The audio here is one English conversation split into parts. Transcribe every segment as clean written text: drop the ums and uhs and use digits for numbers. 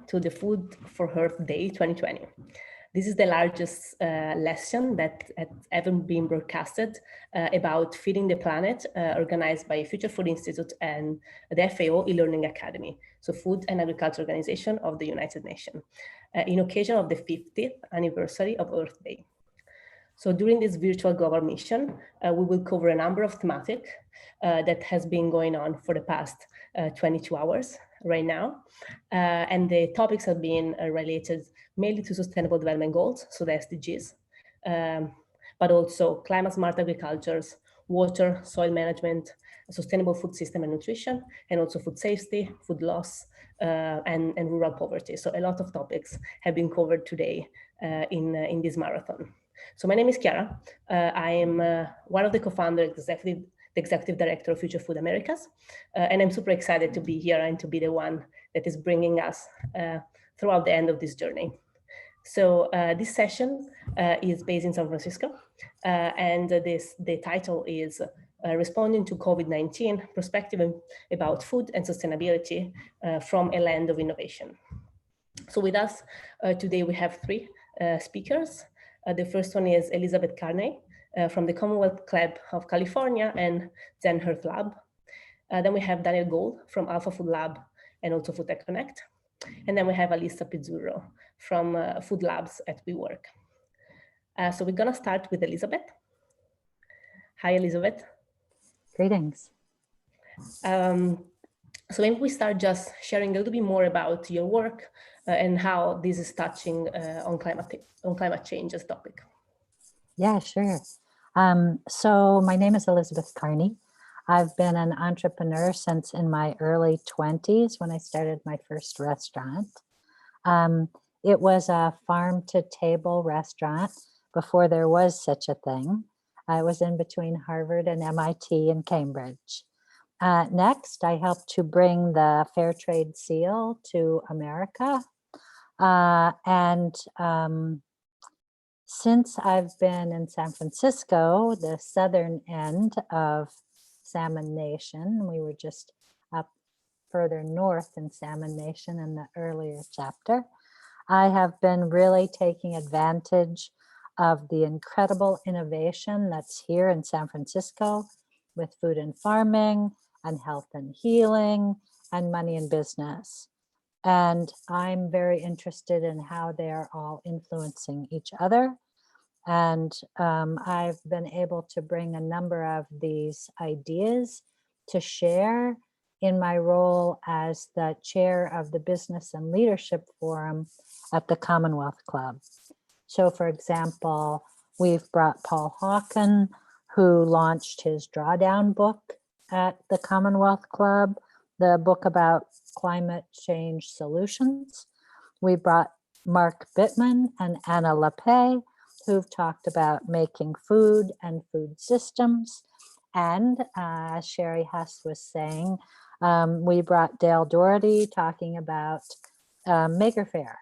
to the Food for Earth Day 2020. This is the largest lesson that has ever been broadcasted about feeding the planet, organized by Future Food Institute and the FAO e-Learning Academy, so Food and Agriculture Organization of the United Nations, in occasion of the 50th anniversary of Earth Day. So during this virtual global mission, we will cover a number of thematics that has been going on for the past 22 hours right now. And the topics have been related mainly to Sustainable Development Goals, so the SDGs, but also climate smart agricultures, water, soil management, sustainable food system and nutrition, and also food safety, food loss, and rural poverty. So a lot of topics have been covered today in this marathon. So my name is Chiara. I am one of the co-founders, the executive director of Future Food Americas, and I'm super excited to be here and to be the one that is bringing us throughout the end of this journey. So this session is based in San Francisco, and the title is Responding to COVID-19, Perspective about Food and Sustainability from a Land of Innovation. So with us today, we have three speakers. The first one is Elizabeth Carney from the Commonwealth Club of California and Zen Earth Lab. Then we have Daniel Gold from Alpha Food Lab and also Food Tech Connect. And then we have Elisa Pizzurro from Food Labs at WeWork. So we're gonna start with Elizabeth. Hi, Elizabeth. Greetings. So maybe we start just sharing a little bit more about your work and how this is touching on climate change as a topic. Yeah, sure. So my name is Elizabeth Carney. I've been an entrepreneur since in my early 20s when I started my first restaurant. It was a farm-to-table restaurant before there was such a thing. I was in between Harvard and MIT and Cambridge. Next, I helped to bring the Fair Trade Seal to America. Since I've been in San Francisco, the southern end of Salmon Nation, we were just up further north in Salmon Nation in the earlier chapter, I have been really taking advantage of the incredible innovation that's here in San Francisco with food and farming and health and healing and money and business. And I'm very interested in how they're all influencing each other. And I've been able to bring a number of these ideas to share in my role as the chair of the Business and Leadership Forum at the Commonwealth Club. So for example, we've brought Paul Hawken, who launched his Drawdown book at the Commonwealth Club, the book about climate change solutions. We brought Mark Bittman and Anna LePay, who've talked about making food and food systems. And as Sherry Hess was saying, we brought Dale Doherty talking about Maker Faire.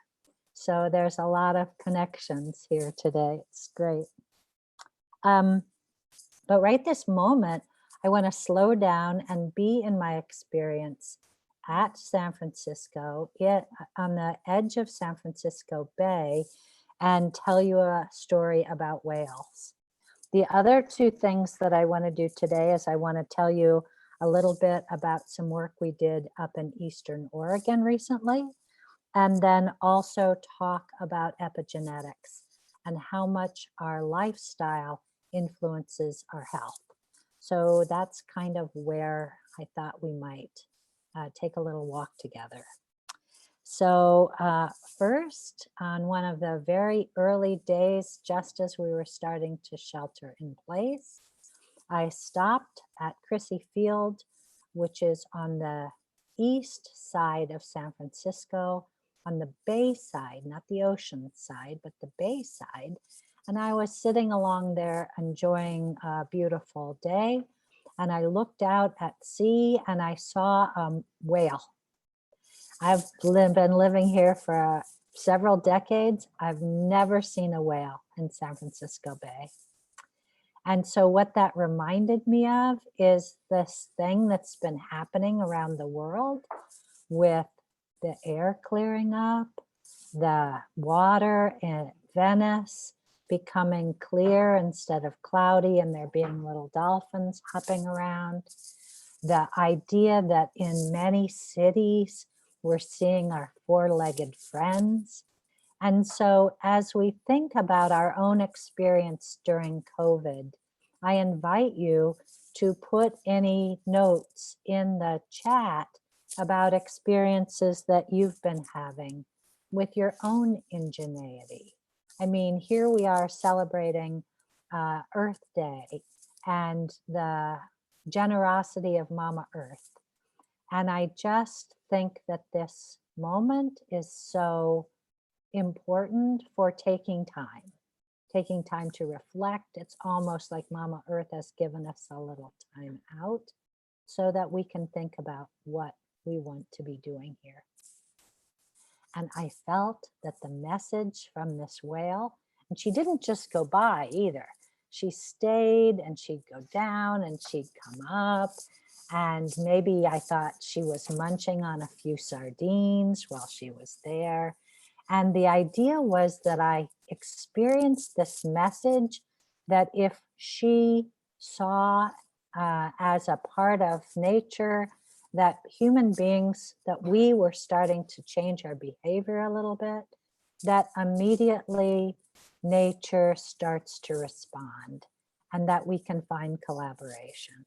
So there's a lot of connections here today. It's great. But right this moment, I want to slow down and be in my experience at San Francisco, on the edge of San Francisco Bay, and tell you a story about whales. The other two things that I want to do today is I want to tell you a little bit about some work we did up in Eastern Oregon recently, and then also talk about epigenetics and how much our lifestyle influences our health. So that's kind of where I thought we might take a little walk together. So first, on one of the very early days, just as we were starting to shelter in place, I stopped at Crissy Field, which is on the east side of San Francisco, on the bay side, not the ocean side, but the bay side. And I was sitting along there enjoying a beautiful day. And I looked out at sea and I saw a whale. I've been living here for several decades. I've never seen a whale in San Francisco Bay. And so what that reminded me of is this thing that's been happening around the world with the air clearing up, the water in Venice becoming clear instead of cloudy, and there being little dolphins hopping around. The idea that in many cities, we're seeing our four-legged friends. And so as we think about our own experience during COVID, I invite you to put any notes in the chat about experiences that you've been having with your own ingenuity. I mean, here we are celebrating Earth Day and the generosity of Mama Earth. And I just think that this moment is so important for taking time to reflect. It's almost like Mama Earth has given us a little time out so that we can think about what we want to be doing here. And I felt that the message from this whale, and she didn't just go by either. She stayed and she'd go down and she'd come up. And maybe I thought she was munching on a few sardines while she was there. And the idea was that I experienced this message that if she saw as a part of nature, that human beings, that we were starting to change our behavior a little bit, that immediately nature starts to respond and that we can find collaboration.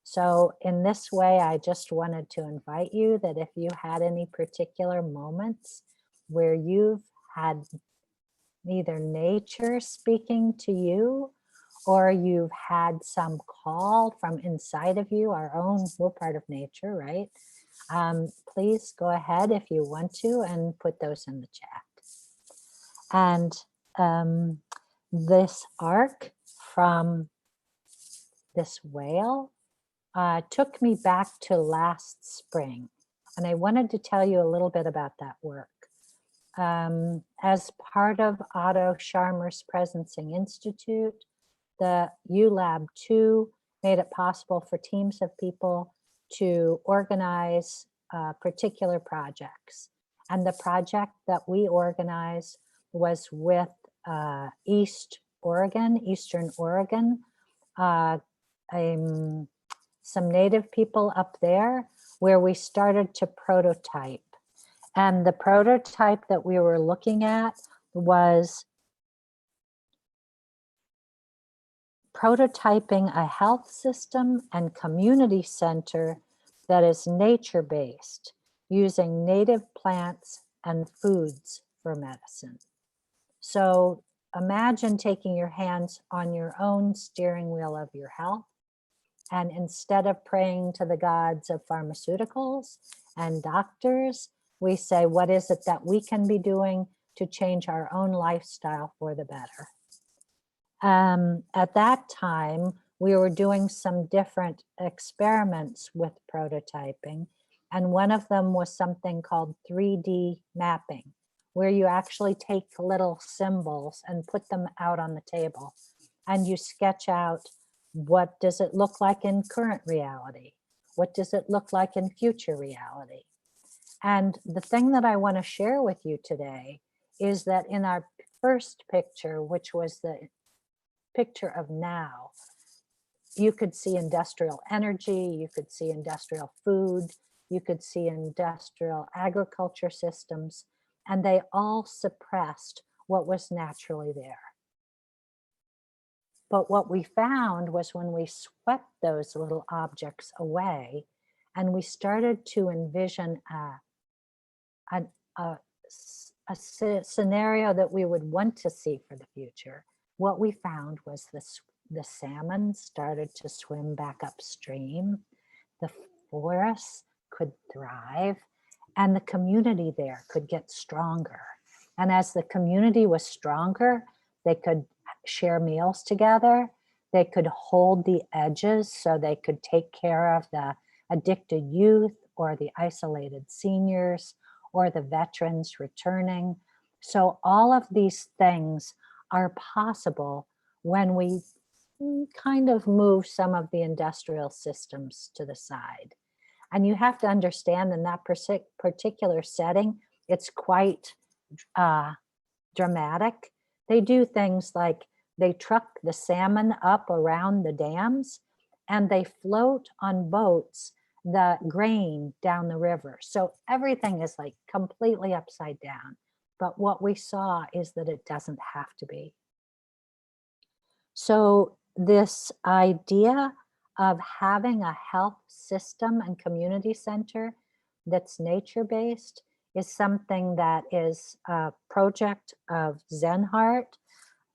So in this way, I just wanted to invite you that if you had any particular moments where you've had either nature speaking to you or you've had some call from inside of you, our own, we're part of nature, right? Please go ahead if you want to and put those in the chat. And this arc from this whale took me back to last spring. And I wanted to tell you a little bit about that work. As part of Otto Scharmer's Presencing Institute, the ULab 2 made it possible for teams of people to organize particular projects. And the project that we organized was with Eastern Oregon, some Native people up there, where we started to prototype. And the prototype that we were looking at was prototyping a health system and community center that is nature-based, using native plants and foods for medicine. So imagine taking your hands on your own steering wheel of your health, and instead of praying to the gods of pharmaceuticals and doctors, we say, what is it that we can be doing to change our own lifestyle for the better? At that time, we were doing some different experiments with prototyping. And one of them was something called 3D mapping, where you actually take little symbols and put them out on the table. And you sketch out, what does it look like in current reality? What does it look like in future reality? And the thing that I want to share with you today is that in our first picture, which was the picture of now, you could see industrial energy, you could see industrial food, you could see industrial agriculture systems, and they all suppressed what was naturally there. But what we found was when we swept those little objects away and we started to envision a scenario that we would want to see for the future, what we found was the salmon started to swim back upstream, the forests could thrive, and the community there could get stronger. And as the community was stronger, they could share meals together, they could hold the edges so they could take care of the addicted youth or the isolated seniors or the veterans returning. So all of these things are possible when we kind of move some of the industrial systems to the side. And you have to understand in that particular setting, it's quite dramatic. They do things like they truck the salmon up around the dams and they float on boats the grain down the river. So everything is like completely upside down. But what we saw is that it doesn't have to be. So this idea of having a health system and community center that's nature-based is something that is a project of Zenhart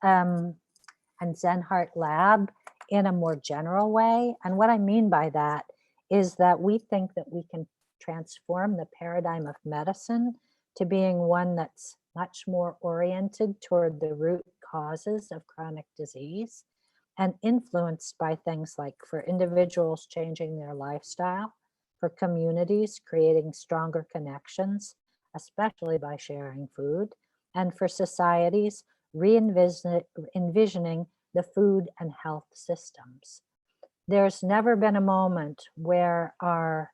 and Zenhart Lab in a more general way. And what I mean by that is that we think that we can transform the paradigm of medicine to being one that's much more oriented toward the root causes of chronic disease and influenced by things like for individuals changing their lifestyle, for communities creating stronger connections, especially by sharing food, and for societies re-envisioning the food and health systems. There's never been a moment where our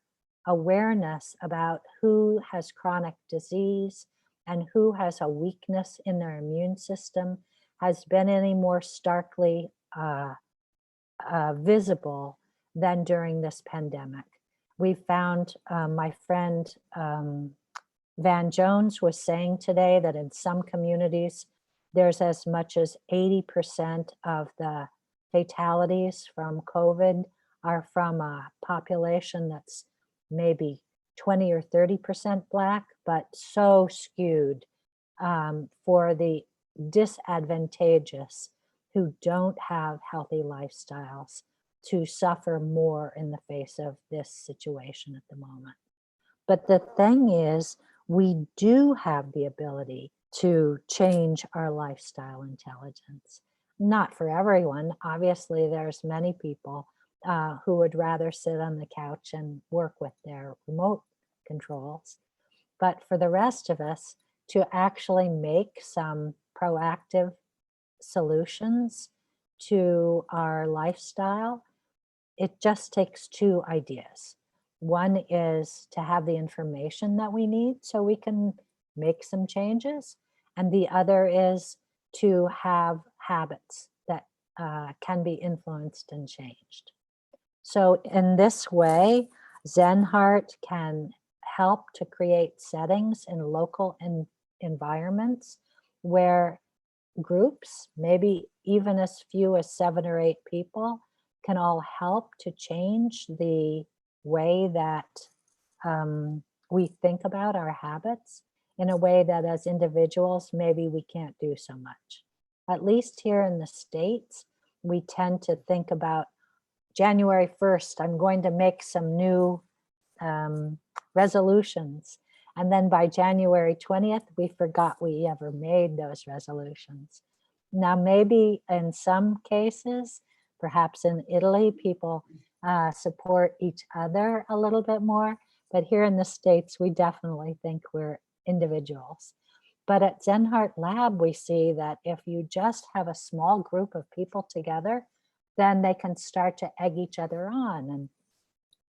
awareness about who has chronic disease and who has a weakness in their immune system has been any more starkly visible than during this pandemic. We found, my friend Van Jones was saying today that in some communities, there's as much as 80% of the fatalities from COVID are from a population that's maybe 20 or 30% Black, but so skewed for the disadvantageous who don't have healthy lifestyles to suffer more in the face of this situation at the moment. But the thing is, we do have the ability to change our lifestyle intelligence. Not for everyone. Obviously, there's many people who would rather sit on the couch and work with their remote controls. But for the rest of us, to actually make some proactive solutions to our lifestyle, it just takes two ideas. One is to have the information that we need so we can make some changes. And the other is to have habits that can be influenced and changed. So in this way, Zenhart can help to create settings in local environments where groups, maybe even as few as 7 or 8 people, can all help to change the way that we think about our habits in a way that as individuals, maybe we can't do so much. At least here in the States, we tend to think about January 1st, I'm going to make some new resolutions. And then by January 20th, we forgot we ever made those resolutions. Now, maybe in some cases, perhaps in Italy, people support each other a little bit more. But here in the States, we definitely think we're individuals. But at Zenhart Lab, we see that if you just have a small group of people together, then they can start to egg each other on and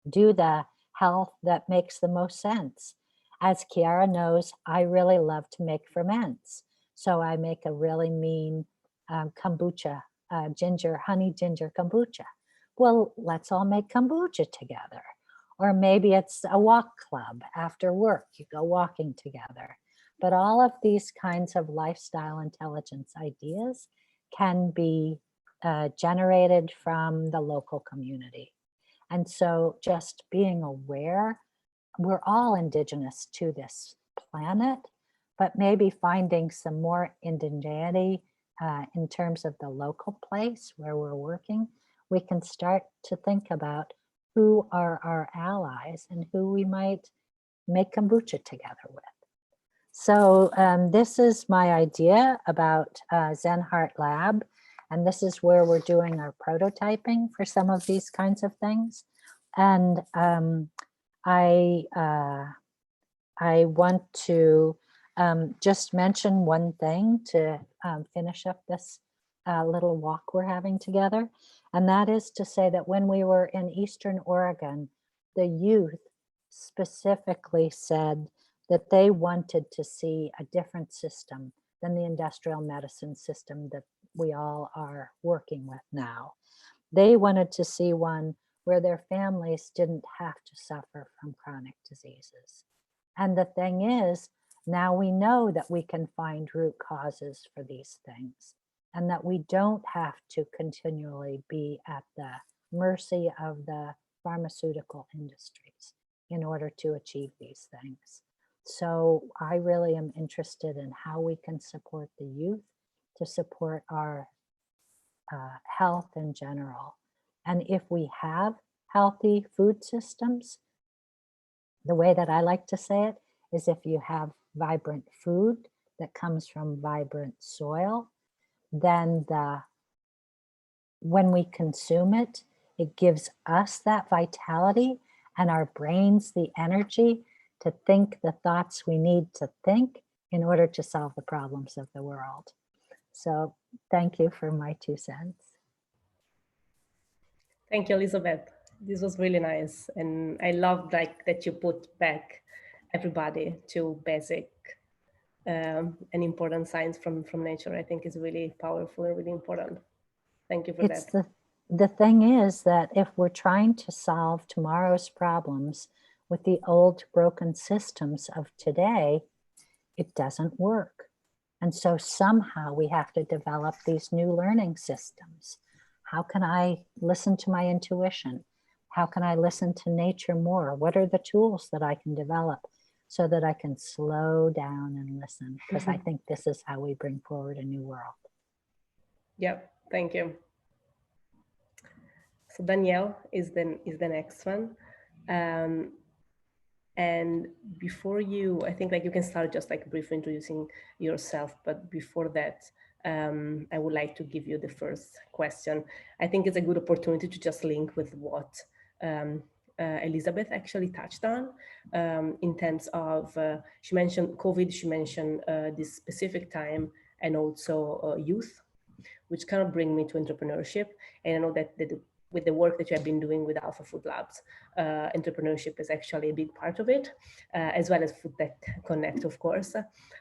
do the health that makes the most sense. As Chiara knows, I really love to make ferments. So I make a really mean kombucha, honey ginger kombucha. Well, let's all make kombucha together. Or maybe it's a walk club after work, you go walking together. But all of these kinds of lifestyle intelligence ideas can be generated from the local community. And so just being aware, we're all indigenous to this planet, but maybe finding some more indigeneity in terms of the local place where we're working, we can start to think about who are our allies and who we might make kombucha together with. So this is my idea about Zenhart Lab. And this is where we're doing our prototyping for some of these kinds of things. And I want to just mention one thing to finish up this little walk we're having together. And that is to say that when we were in Eastern Oregon, the youth specifically said that they wanted to see a different system than the industrial medicine system that we all are working with now. They wanted to see one where their families didn't have to suffer from chronic diseases. And the thing is, now we know that we can find root causes for these things and that we don't have to continually be at the mercy of the pharmaceutical industries in order to achieve these things. So I really am interested in how we can support the youth to support our health in general. And if we have healthy food systems, the way that I like to say it is if you have vibrant food that comes from vibrant soil, then when we consume it, it gives us that vitality and our brains the energy to think the thoughts we need to think in order to solve the problems of the world. So thank you for my 2 cents. Thank you, Elizabeth. This was really nice. And I love like that you put back everybody to basic and important science from nature. I think is really powerful and really important. Thank you for It's that. the thing is that if we're trying to solve tomorrow's problems with the old broken systems of today, it doesn't work. And so somehow we have to develop these new learning systems. How can I listen to my intuition? How can I listen to nature more? What are the tools that I can develop so that I can slow down and listen? Because I think this is how we bring forward a new world. Yep, thank you. So Danielle is the next one. And before you, I think like you can start just like briefly introducing yourself, but before that, I would like to give you the first question. I think it's a good opportunity to just link with what Elizabeth actually touched on in terms of, she mentioned COVID, she mentioned this specific time, and also youth, which kind of bring me to entrepreneurship. And I know that with the work that you have been doing with Alpha Food Labs, entrepreneurship is actually a big part of it, as well as Food Tech Connect, of course.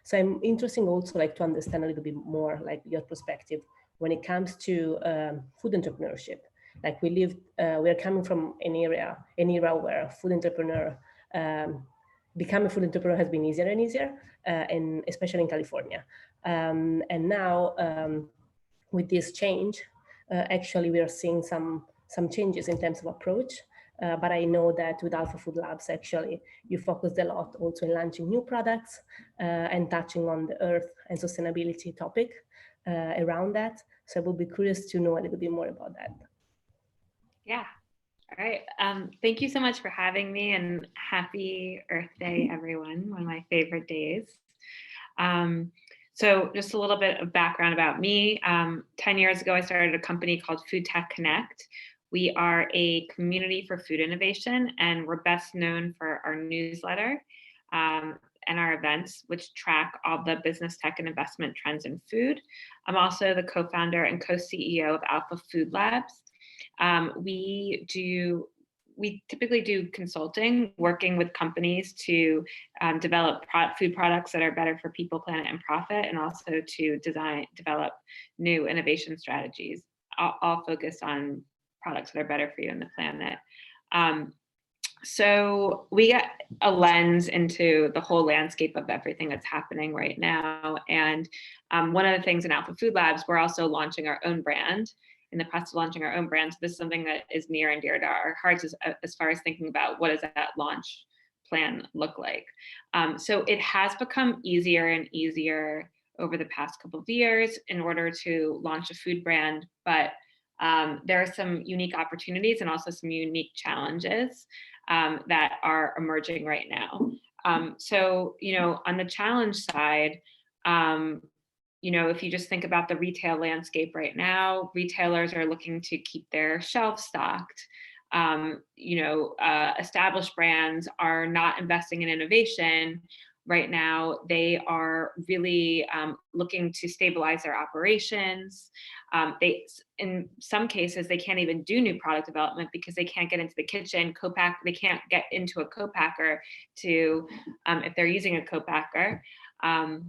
So I'm interested also like to understand a little bit more like your perspective when it comes to food entrepreneurship. Like we are coming from an era where food entrepreneur, becoming a food entrepreneur has been easier and easier, and especially in California. And now with this change, actually we are seeing some changes in terms of approach. But I know that with Alpha Food Labs, actually, you focused a lot also in launching new products and touching on the earth and sustainability topic around that. So I would be curious to know a little bit more about that. Yeah. All right. Thank you so much for having me, and happy Earth Day, everyone. One of my favorite days. So just a little bit of background about me. 10 years ago, I started a company called Food Tech Connect. We are a community for food innovation, and we're best known for our newsletter and our events, which track all the business, tech, and investment trends in food. I'm also the co-founder and co-CEO of Alpha Food Labs. We typically do consulting, working with companies to develop food products that are better for people, planet, and profit, and also to develop new innovation strategies, all focused on products that are better for you and the planet. So we get a lens into the whole landscape of everything that's happening right now. And one of the things in Alpha Food Labs, we're also launching our own brand, in the process of launching our own brand. So this is something that is near and dear to our hearts as far as thinking about what does that launch plan look like. So it has become easier and easier over the past couple of years in order to launch a food brand, but there are some unique opportunities and also some unique challenges that are emerging right now. So, on the challenge side, if you just think about the retail landscape right now, retailers are looking to keep their shelves stocked. Established brands are not investing in innovation right now. They are really looking to stabilize their operations. In some cases, they can't even do new product development because they can't get into the kitchen, they can't get into a co-packer to, if they're using a co-packer. And,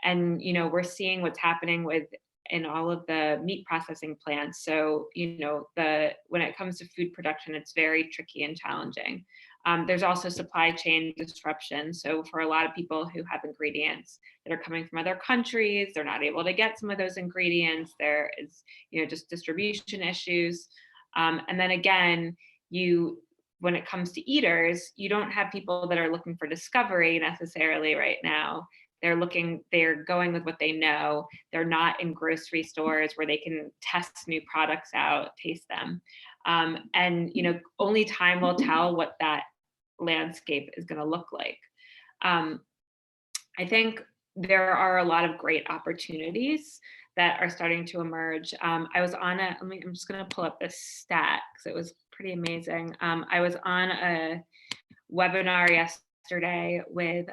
we're seeing what's happening in all of the meat processing plants. So, when it comes to food production, it's very tricky and challenging. There's also supply chain disruption. So for a lot of people who have ingredients that are coming from other countries, they're not able to get some of those ingredients. There is, just distribution issues. And then again, when it comes to eaters, you don't have people that are looking for discovery necessarily right now. They're going with what they know. They're not in grocery stores where they can test new products out, taste them. And, only time will tell what that landscape is going to look like. I think there are a lot of great opportunities that are starting to emerge. I'm just going to pull up this stat because it was pretty amazing. I was on a webinar yesterday with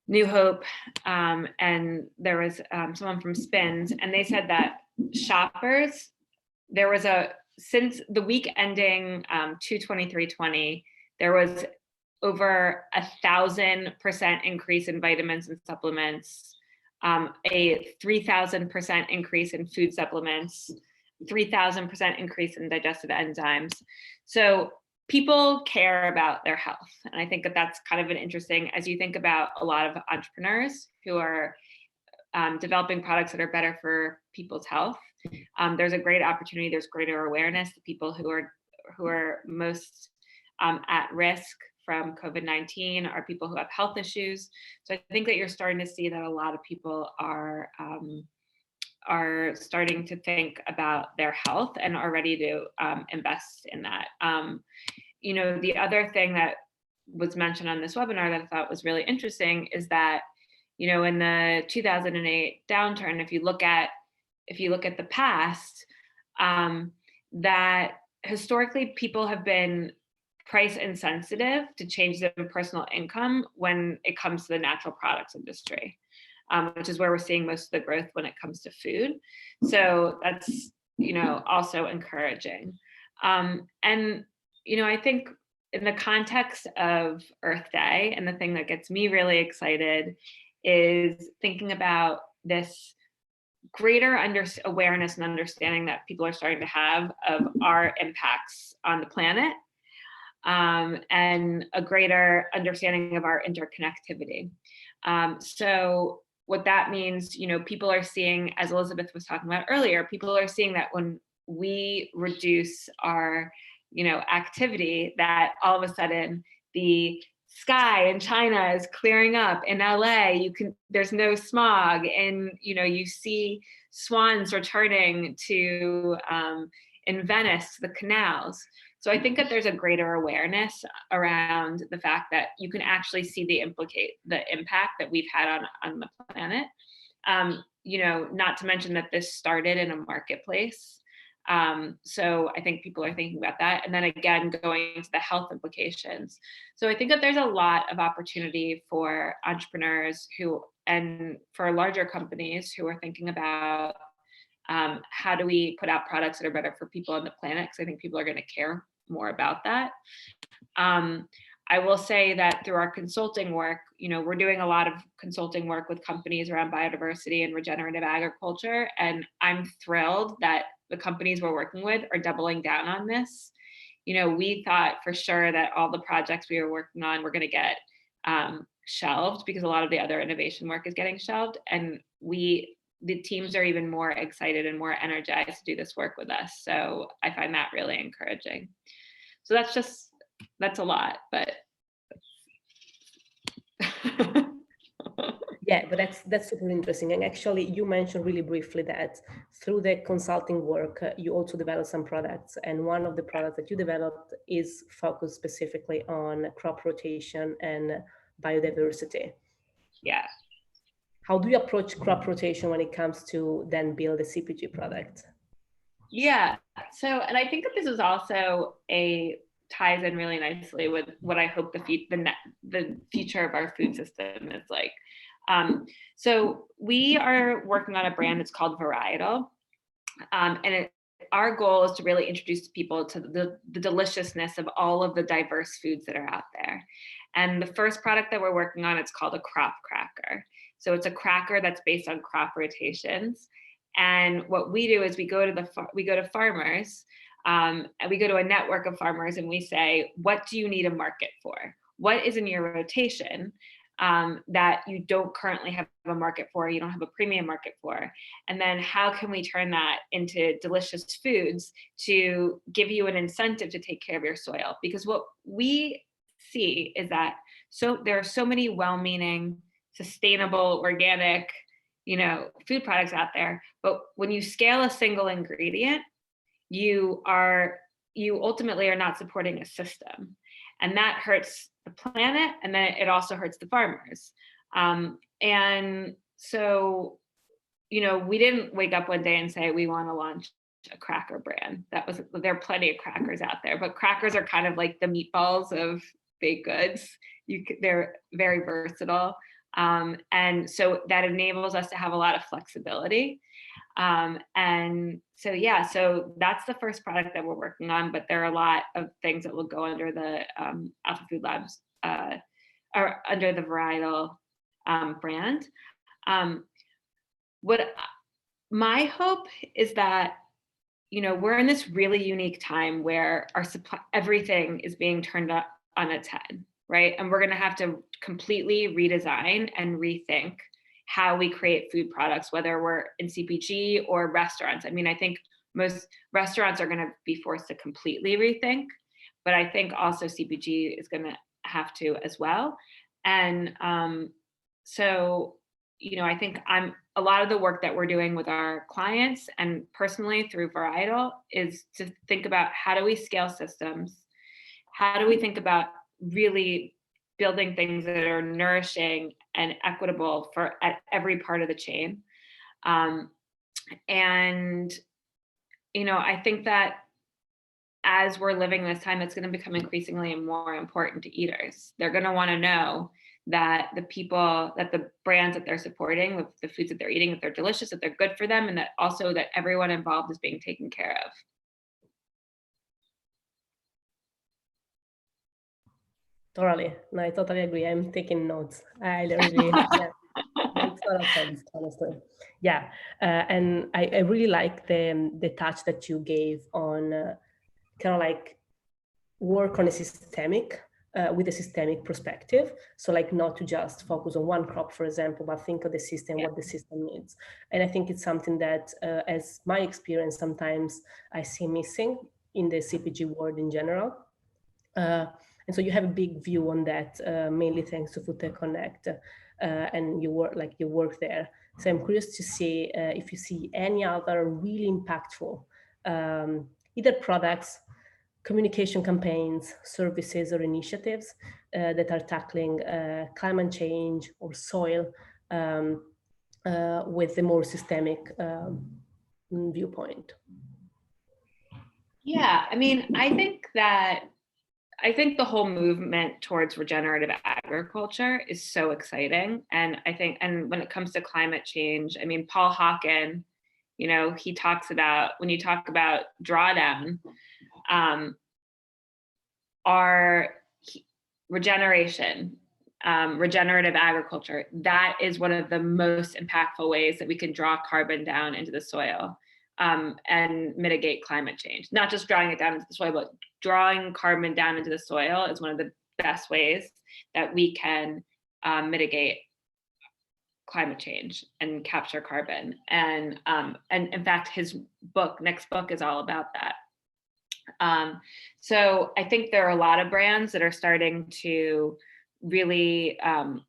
New Hope, and there was someone from Spins, and they said that shoppers, since the week ending 2/23/20, there was over 1,000% increase in vitamins and supplements, a 3,000% increase in food supplements, 3,000% increase in digestive enzymes. So people care about their health. And I think that that's kind of an interesting, as you think about a lot of entrepreneurs who are developing products that are better for people's health. There's a great opportunity. There's greater awareness. The people who are most at risk from COVID-19 are people who have health issues. So I think that you're starting to see that a lot of people are starting to think about their health and are ready to invest in that. The other thing that was mentioned on this webinar that I thought was really interesting is that, in the 2008 downturn, if you look at the past, that historically people have been price insensitive to changes in personal income when it comes to the natural products industry, which is where we're seeing most of the growth when it comes to food. So that's, also encouraging. And, I think in the context of Earth Day, and the thing that gets me really excited is thinking about this greater awareness and understanding that people are starting to have of our impacts on the planet, and a greater understanding of our interconnectivity. So what that means, people are seeing, as Elizabeth was talking about earlier, people are seeing that when we reduce our, activity, that all of a sudden the sky in China is clearing up. In LA, there's no smog, and you see swans returning to in Venice, the canals. So I think that there's a greater awareness around the fact that you can actually see the impact that we've had on the planet. Not to mention that this started in a marketplace. So I think people are thinking about that. And then again, going into the health implications. So I think that there's a lot of opportunity for entrepreneurs and for larger companies who are thinking about how do we put out products that are better for people on the planet? Because I think people are going to care more about that. I will say that through our consulting work, we're doing a lot of consulting work with companies around biodiversity and regenerative agriculture. And I'm thrilled that the companies we're working with are doubling down on this. We thought for sure that all the projects we were working on were going to get shelved because a lot of the other innovation work is getting shelved. And the teams are even more excited and more energized to do this work with us. So I find that really encouraging. So that's a lot, but. Yeah, but that's super interesting. And actually, you mentioned really briefly that through the consulting work, you also developed some products. And one of the products that you developed is focused specifically on crop rotation and biodiversity. Yeah. How do you approach crop rotation when it comes to then build a CPG product? Yeah. So, and I think that this is also a ties in really nicely with what I hope the future of our food system is like. So we are working on a brand that's called Varietal. And our goal is to really introduce people to the deliciousness of all of the diverse foods that are out there. And the first product that we're working on, it's called a crop cracker. So it's a cracker that's based on crop rotations. And what we do is we go to farmers, and we go to a network of farmers, and we say, what do you need a market for? What is in your rotation that you don't currently have a market for, you don't have a premium market for? And then how can we turn that into delicious foods to give you an incentive to take care of your soil? Because what we see is that there are so many well-meaning, sustainable, organic, food products out there, but when you scale a single ingredient, you ultimately are not supporting a system, and that hurts the planet, and then it also hurts the farmers. And so, we didn't wake up one day and say we want to launch a cracker brand. There are plenty of crackers out there, but crackers are kind of like the meatballs of baked goods. They're very versatile, and so that enables us to have a lot of flexibility. And so, yeah, so that's the first product that we're working on, but there are a lot of things that will go under the Alpha Food Labs, or under the Varietal brand. What my hope is that, we're in this really unique time where everything is being turned up on its head, right? And we're going to have to completely redesign and rethink how we create food products, whether we're in CPG or restaurants. I mean, I think most restaurants are going to be forced to completely rethink, but I think also CPG is going to have to as well. And so, I think a lot of the work that we're doing with our clients and personally through Varietal is to think about, how do we scale systems? How do we think about really building things that are nourishing and equitable at every part of the chain? And, I think that as we're living this time, it's going to become increasingly more important to eaters. They're going to want to know that the brands that they're supporting, with the foods that they're eating, that they're delicious, that they're good for them, and that also that everyone involved is being taken care of. Totally. No, I totally agree. I'm taking notes. I really, yeah, makes a lot of sense, honestly. Yeah, and I really like the touch that you gave on kind of like work on a systemic, with a systemic perspective. So like not to just focus on one crop, for example, but think of the system, what the system needs. And I think it's something that, as my experience, sometimes I see missing in the CPG world in general. And so you have a big view on that, mainly thanks to Food Tech Connect, and you work there. So I'm curious to see if you see any other really impactful, either products, communication campaigns, services, or initiatives that are tackling climate change or soil with a more systemic viewpoint. Yeah, I mean, I think the whole movement towards regenerative agriculture is so exciting. And and when it comes to climate change, I mean, Paul Hawken, he talks about, when you talk about drawdown, our regeneration, regenerative agriculture, that is one of the most impactful ways that we can draw carbon down into the soil. And mitigate climate change. Not just drawing it down into the soil, but drawing carbon down into the soil is one of the best ways that we can mitigate climate change and capture carbon. And in fact, his next book is all about that. So I think there are a lot of brands that are starting to really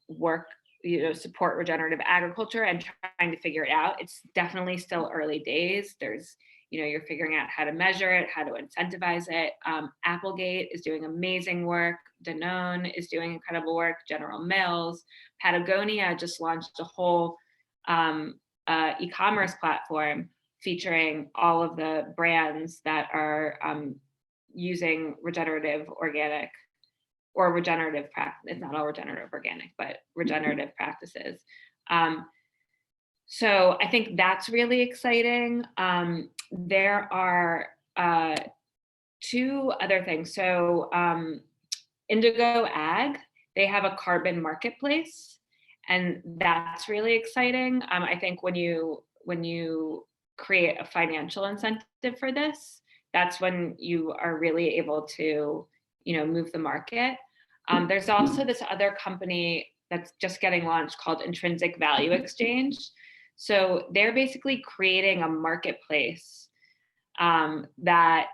work, support regenerative agriculture and trying to figure it out. It's definitely still early days. There's, you're figuring out how to measure it, how to incentivize it. Applegate is doing amazing work. Danone is doing incredible work. General Mills, Patagonia just launched a whole e-commerce platform featuring all of the brands that are using regenerative organic or regenerative practice. It's not all regenerative organic, but regenerative practices. So I think that's really exciting. There are two other things. So Indigo Ag, they have a carbon marketplace, and that's really exciting. I think when you create a financial incentive for this, that's when you are really able to, move the market. There's also this other company that's just getting launched called Intrinsic Value Exchange. So they're basically creating a marketplace that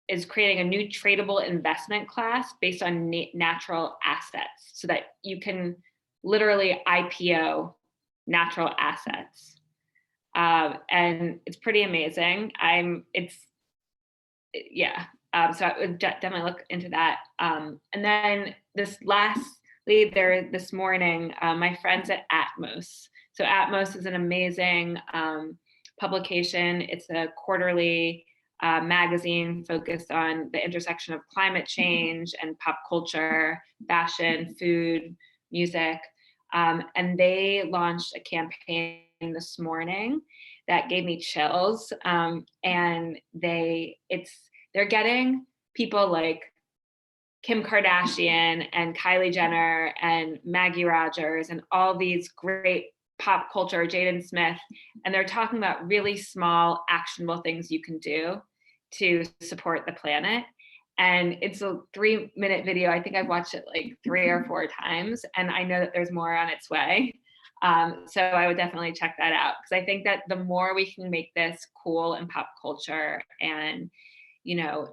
is creating a new tradable investment class based on natural assets, so that you can literally IPO natural assets. And it's pretty amazing. So I would definitely look into that. And then this morning, my friends at Atmos. So Atmos is an amazing publication. It's a quarterly magazine focused on the intersection of climate change and pop culture, fashion, food, music. And they launched a campaign this morning that gave me chills. And they're getting people like Kim Kardashian and Kylie Jenner and Maggie Rogers and all these great pop culture, Jaden Smith, and they're talking about really small, actionable things you can do to support the planet. And it's a 3-minute video. I think I've watched it like 3 or 4 times, and I know that there's more on its way. So I would definitely check that out, because I think that the more we can make this cool and pop culture and,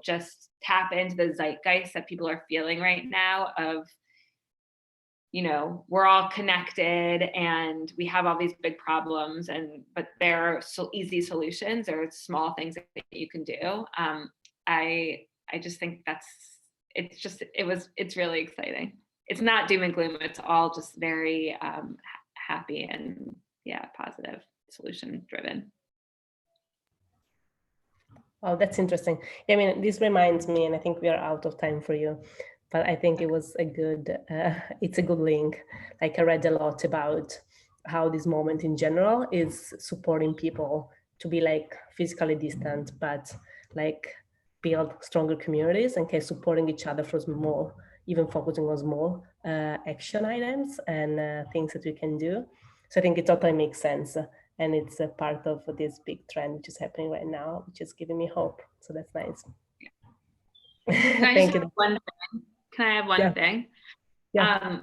just tap into the zeitgeist that people are feeling right now of, we're all connected and we have all these big problems, but there are so easy solutions. There are small things that you can do. I just think it's really exciting. It's not doom and gloom. It's all just very happy and positive, solution driven. Oh, that's interesting. I mean, this reminds me, and I think we are out of time for you, but I think it was it's a good link. Like I read a lot about how this moment in general is supporting people to be like physically distant, but like build stronger communities and supporting each other for small, even focusing on small action items and things that we can do. So I think it totally makes sense. And it's a part of this big trend which is happening right now, which is giving me hope. So that's nice. Thank you. Can I have one thing? Yeah.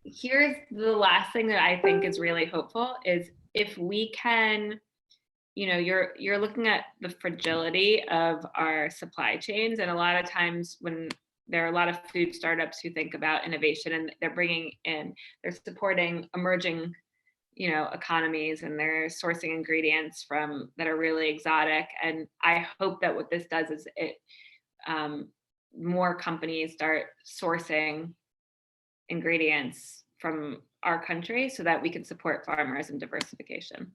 Here's the last thing that I think is really hopeful is if we can, you're looking at the fragility of our supply chains. And a lot of times when there are a lot of food startups who think about innovation and they're supporting emerging economies, and they're sourcing ingredients that are really exotic. And I hope that what this does is more companies start sourcing ingredients from our country so that we can support farmers and diversification.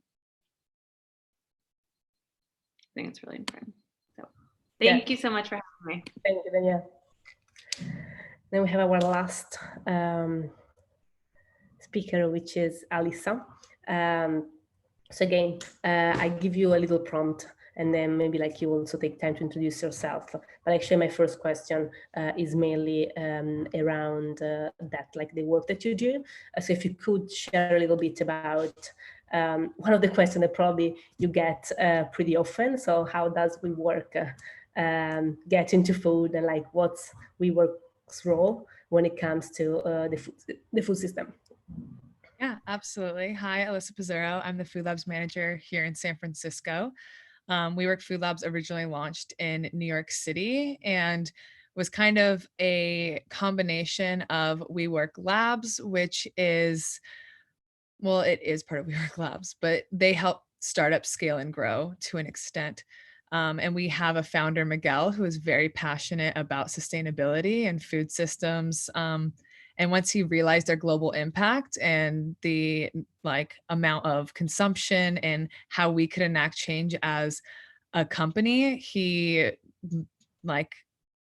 I think it's really important. So thank you so much for having me. Thank you, Danielle. Then we have our last speaker, which is Elisa. So again, I give you a little prompt, and then maybe you also take time to introduce yourself. But actually my first question is mainly around that, the work that you do. So if you could share a little bit about one of the questions that probably you get pretty often. So how does WeWork get into food, and what's WeWork's role when it comes to the food system? Yeah, absolutely. Hi, Elisa Pizzurro. I'm the Food Labs manager here in San Francisco. WeWork Food Labs originally launched in New York City and was kind of a combination of WeWork Labs, which is, well, it is part of WeWork Labs, but they help startups scale and grow to an extent. And we have a founder, Miguel, who is very passionate about sustainability and food systems. And once he realized their global impact and the amount of consumption and how we could enact change as a company, he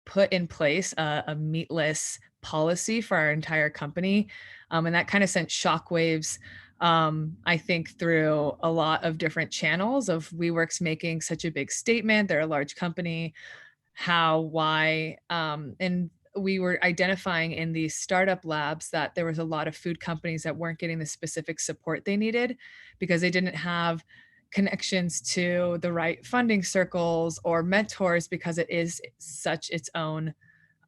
put in place a meatless policy for our entire company. And that kind of sent shockwaves, I think, through a lot of different channels of WeWork's making such a big statement. They're a large company, how, why, and we were identifying in these startup labs that there was a lot of food companies that weren't getting the specific support they needed because they didn't have connections to the right funding circles or mentors, because it is such its own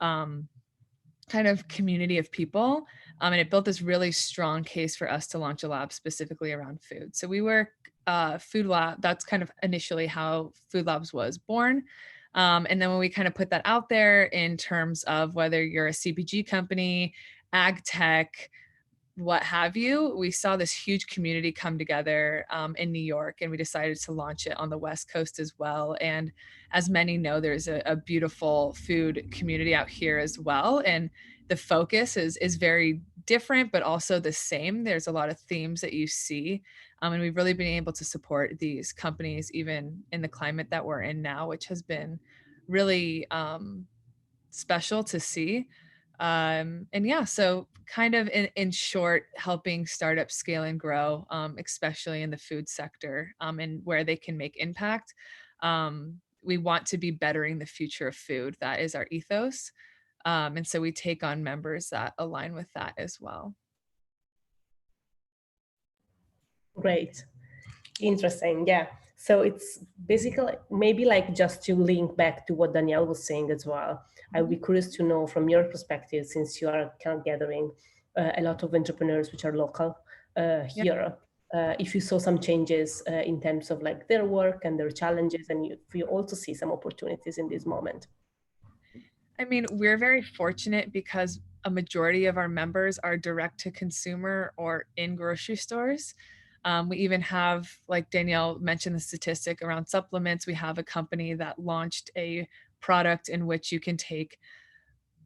kind of community of people. And it built this really strong case for us to launch a lab specifically around food. So we were Food Lab. That's kind of initially how Food Labs was born. And then when we kind of put that out there in terms of whether you're a CPG company, ag tech, what have you, we saw this huge community come together in New York, and we decided to launch it on the West Coast as well. And as many know, there's a beautiful food community out here as well. And the focus is very different, but also the same. There's a lot of themes that you see. And we've really been able to support these companies, even in the climate that we're in now, which has been really special to see. And yeah, so kind of in short, helping startups scale and grow, especially in the food sector, and where they can make impact. We want to be bettering the future of food. That is our ethos. And so we take on members that align with that as well. Great. Interesting. Yeah. So it's basically maybe like just to link back to what Danielle was saying as well. I would be curious to know from your perspective, since you are kind of gathering a lot of entrepreneurs which are local here, if you saw some changes in terms of like their work and their challenges, and if you also see some opportunities in this moment. I mean, we're very fortunate because a majority of our members are direct to consumer or in grocery stores. We even have, like Danielle mentioned, the statistic around supplements. We have a company that launched a product in which you can take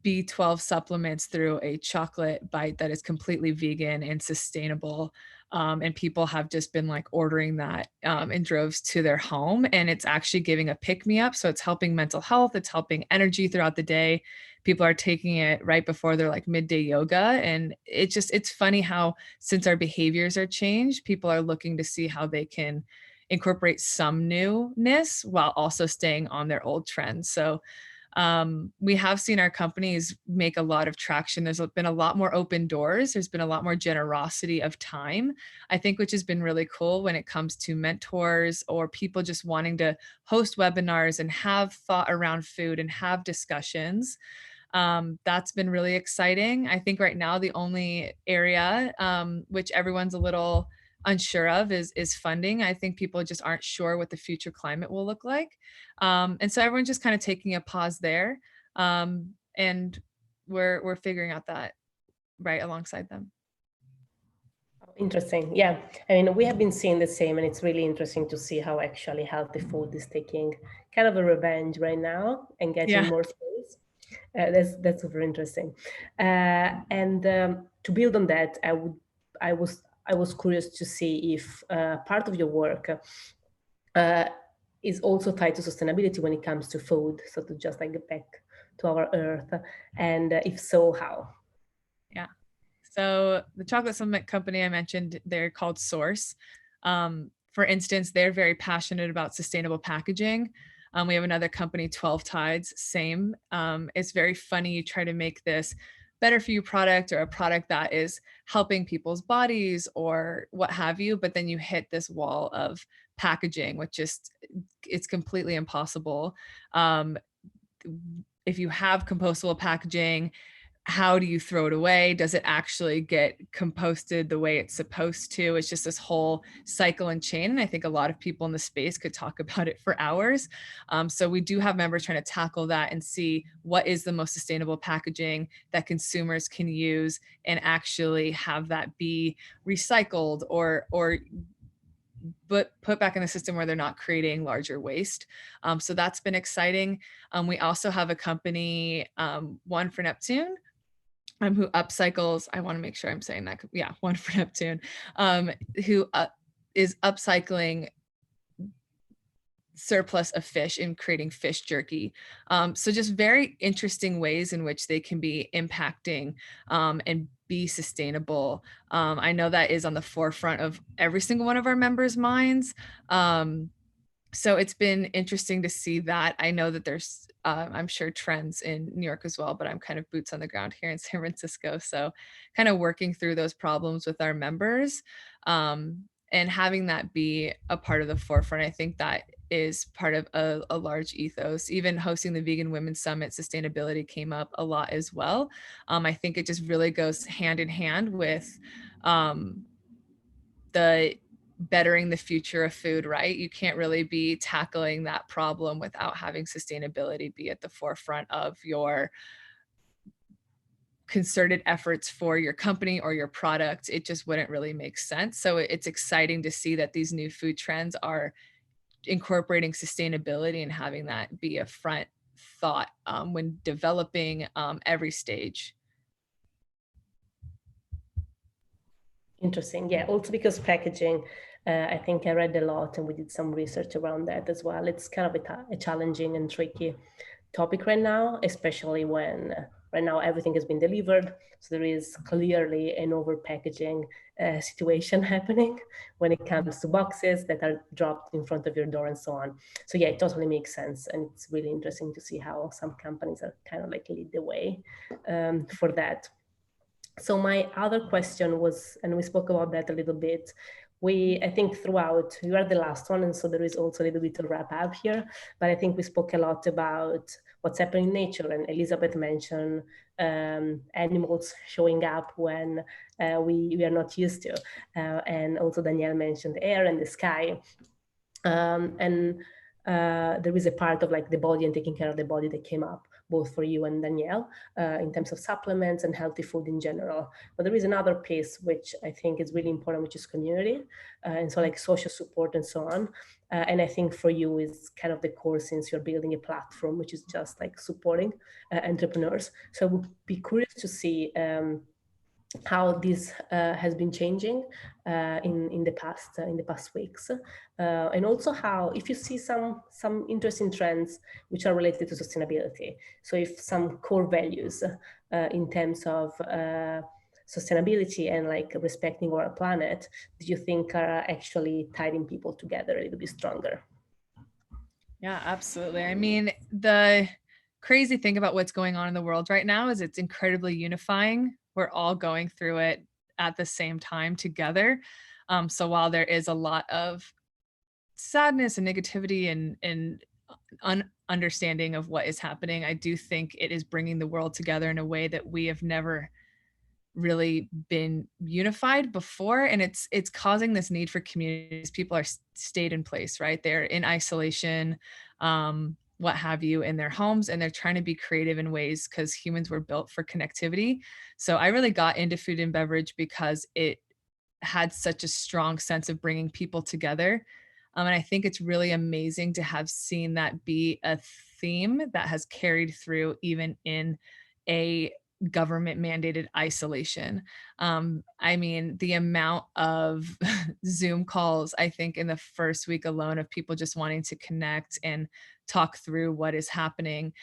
B12 supplements through a chocolate bite that is completely vegan and sustainable. And people have just been like ordering that in droves to their home. And it's actually giving a pick me up. So it's helping mental health. It's helping energy throughout the day. People are taking it right before their like midday yoga. And it's funny how, since our behaviors are changed, people are looking to see how they can incorporate some newness while also staying on their old trends. So we have seen our companies make a lot of traction. There's been a lot more open doors. There's been a lot more generosity of time, I think, which has been really cool when it comes to mentors or people just wanting to host webinars and have thought around food and have discussions. That's been really exciting. I think right now the only area which everyone's a little unsure of is funding. I think people just aren't sure what the future climate will look like. And so everyone's just kind of taking a pause there. And we're figuring out that right alongside them. Interesting. Yeah. I mean, we have been seeing the same, and it's really interesting to see how actually healthy food is taking kind of a revenge right now and getting more space. That's super interesting. And to build on that, I was curious to see if part of your work is also tied to sustainability when it comes to food. So to just like get back to our earth, and if so, how? Yeah. So the chocolate supplement company I mentioned, they're called Source. For instance, they're very passionate about sustainable packaging. We have another company, 12 Tides, same. It's very funny. You try to make this better for you product or a product that is helping people's bodies or what have you, but then you hit this wall of packaging, which just, it's completely impossible. If you have compostable packaging, how do you throw it away? Does it actually get composted the way it's supposed to? It's just this whole cycle and chain. And I think a lot of people in the space could talk about it for hours. So we do have members trying to tackle that and see what is the most sustainable packaging that consumers can use and actually have that be recycled or but put back in the system where they're not creating larger waste. So that's been exciting. We also have a company, One for Neptune, who upcycles, I want to make sure I'm saying that. Yeah, One for Neptune, who is upcycling surplus of fish and creating fish jerky. So just very interesting ways in which they can be impacting and be sustainable. I know that is on the forefront of every single one of our members' minds. So it's been interesting to see that. I know that there's, I'm sure, trends in New York as well, but I'm kind of boots on the ground here in San Francisco. So kind of working through those problems with our members and having that be a part of the forefront. I think that is part of a large ethos. Even hosting the Vegan Women's Summit, sustainability came up a lot as well. I think it just really goes hand in hand with the bettering the future of food, right? You can't really be tackling that problem without having sustainability be at the forefront of your concerted efforts for your company or your product. It just wouldn't really make sense. So it's exciting to see that these new food trends are incorporating sustainability and having that be a front thought when developing every stage. Interesting. Yeah, also because packaging, I think I read a lot and we did some research around that as well. It's kind of a challenging and tricky topic right now, especially when right now everything has been delivered. So there is clearly an over packaging situation happening when it comes to boxes that are dropped in front of your door and so on. So yeah, it totally makes sense. And it's really interesting to see how some companies are kind of like lead the way for that. So my other question was, and we spoke about that a little bit, I think throughout, you are the last one, and so there is also a little bit to wrap up here, but I think we spoke a lot about what's happening in nature, and Elizabeth mentioned animals showing up when we are not used to, and also Danielle mentioned the air and the sky. There is a part of like the body and taking care of the body that came up both for you and Danielle in terms of supplements and healthy food in general. But there is another piece which I think is really important, which is community. And so like social support and so on. And I think for you is kind of the core since you're building a platform, which is just like supporting entrepreneurs. So I would be curious to see how this has been changing in the past weeks, and also how if you see some interesting trends which are related to sustainability. So if some core values in terms of sustainability and like respecting our planet, do you think are actually tying people together a little bit stronger? Yeah, absolutely. I mean, the crazy thing about what's going on in the world right now is it's incredibly unifying. We're all going through it at the same time together. So while there is a lot of sadness and negativity and understanding of what is happening, I do think it is bringing the world together in a way that we have never really been unified before, and it's causing this need for communities. People are stayed in place, right? They're in isolation, what have you, in their homes, and they're trying to be creative in ways because humans were built for connectivity. So I really got into food and beverage because it had such a strong sense of bringing people together. And I think it's really amazing to have seen that be a theme that has carried through even in a government mandated isolation. I mean, the amount of Zoom calls, I think in the first week alone of people just wanting to connect and talk through what is happening,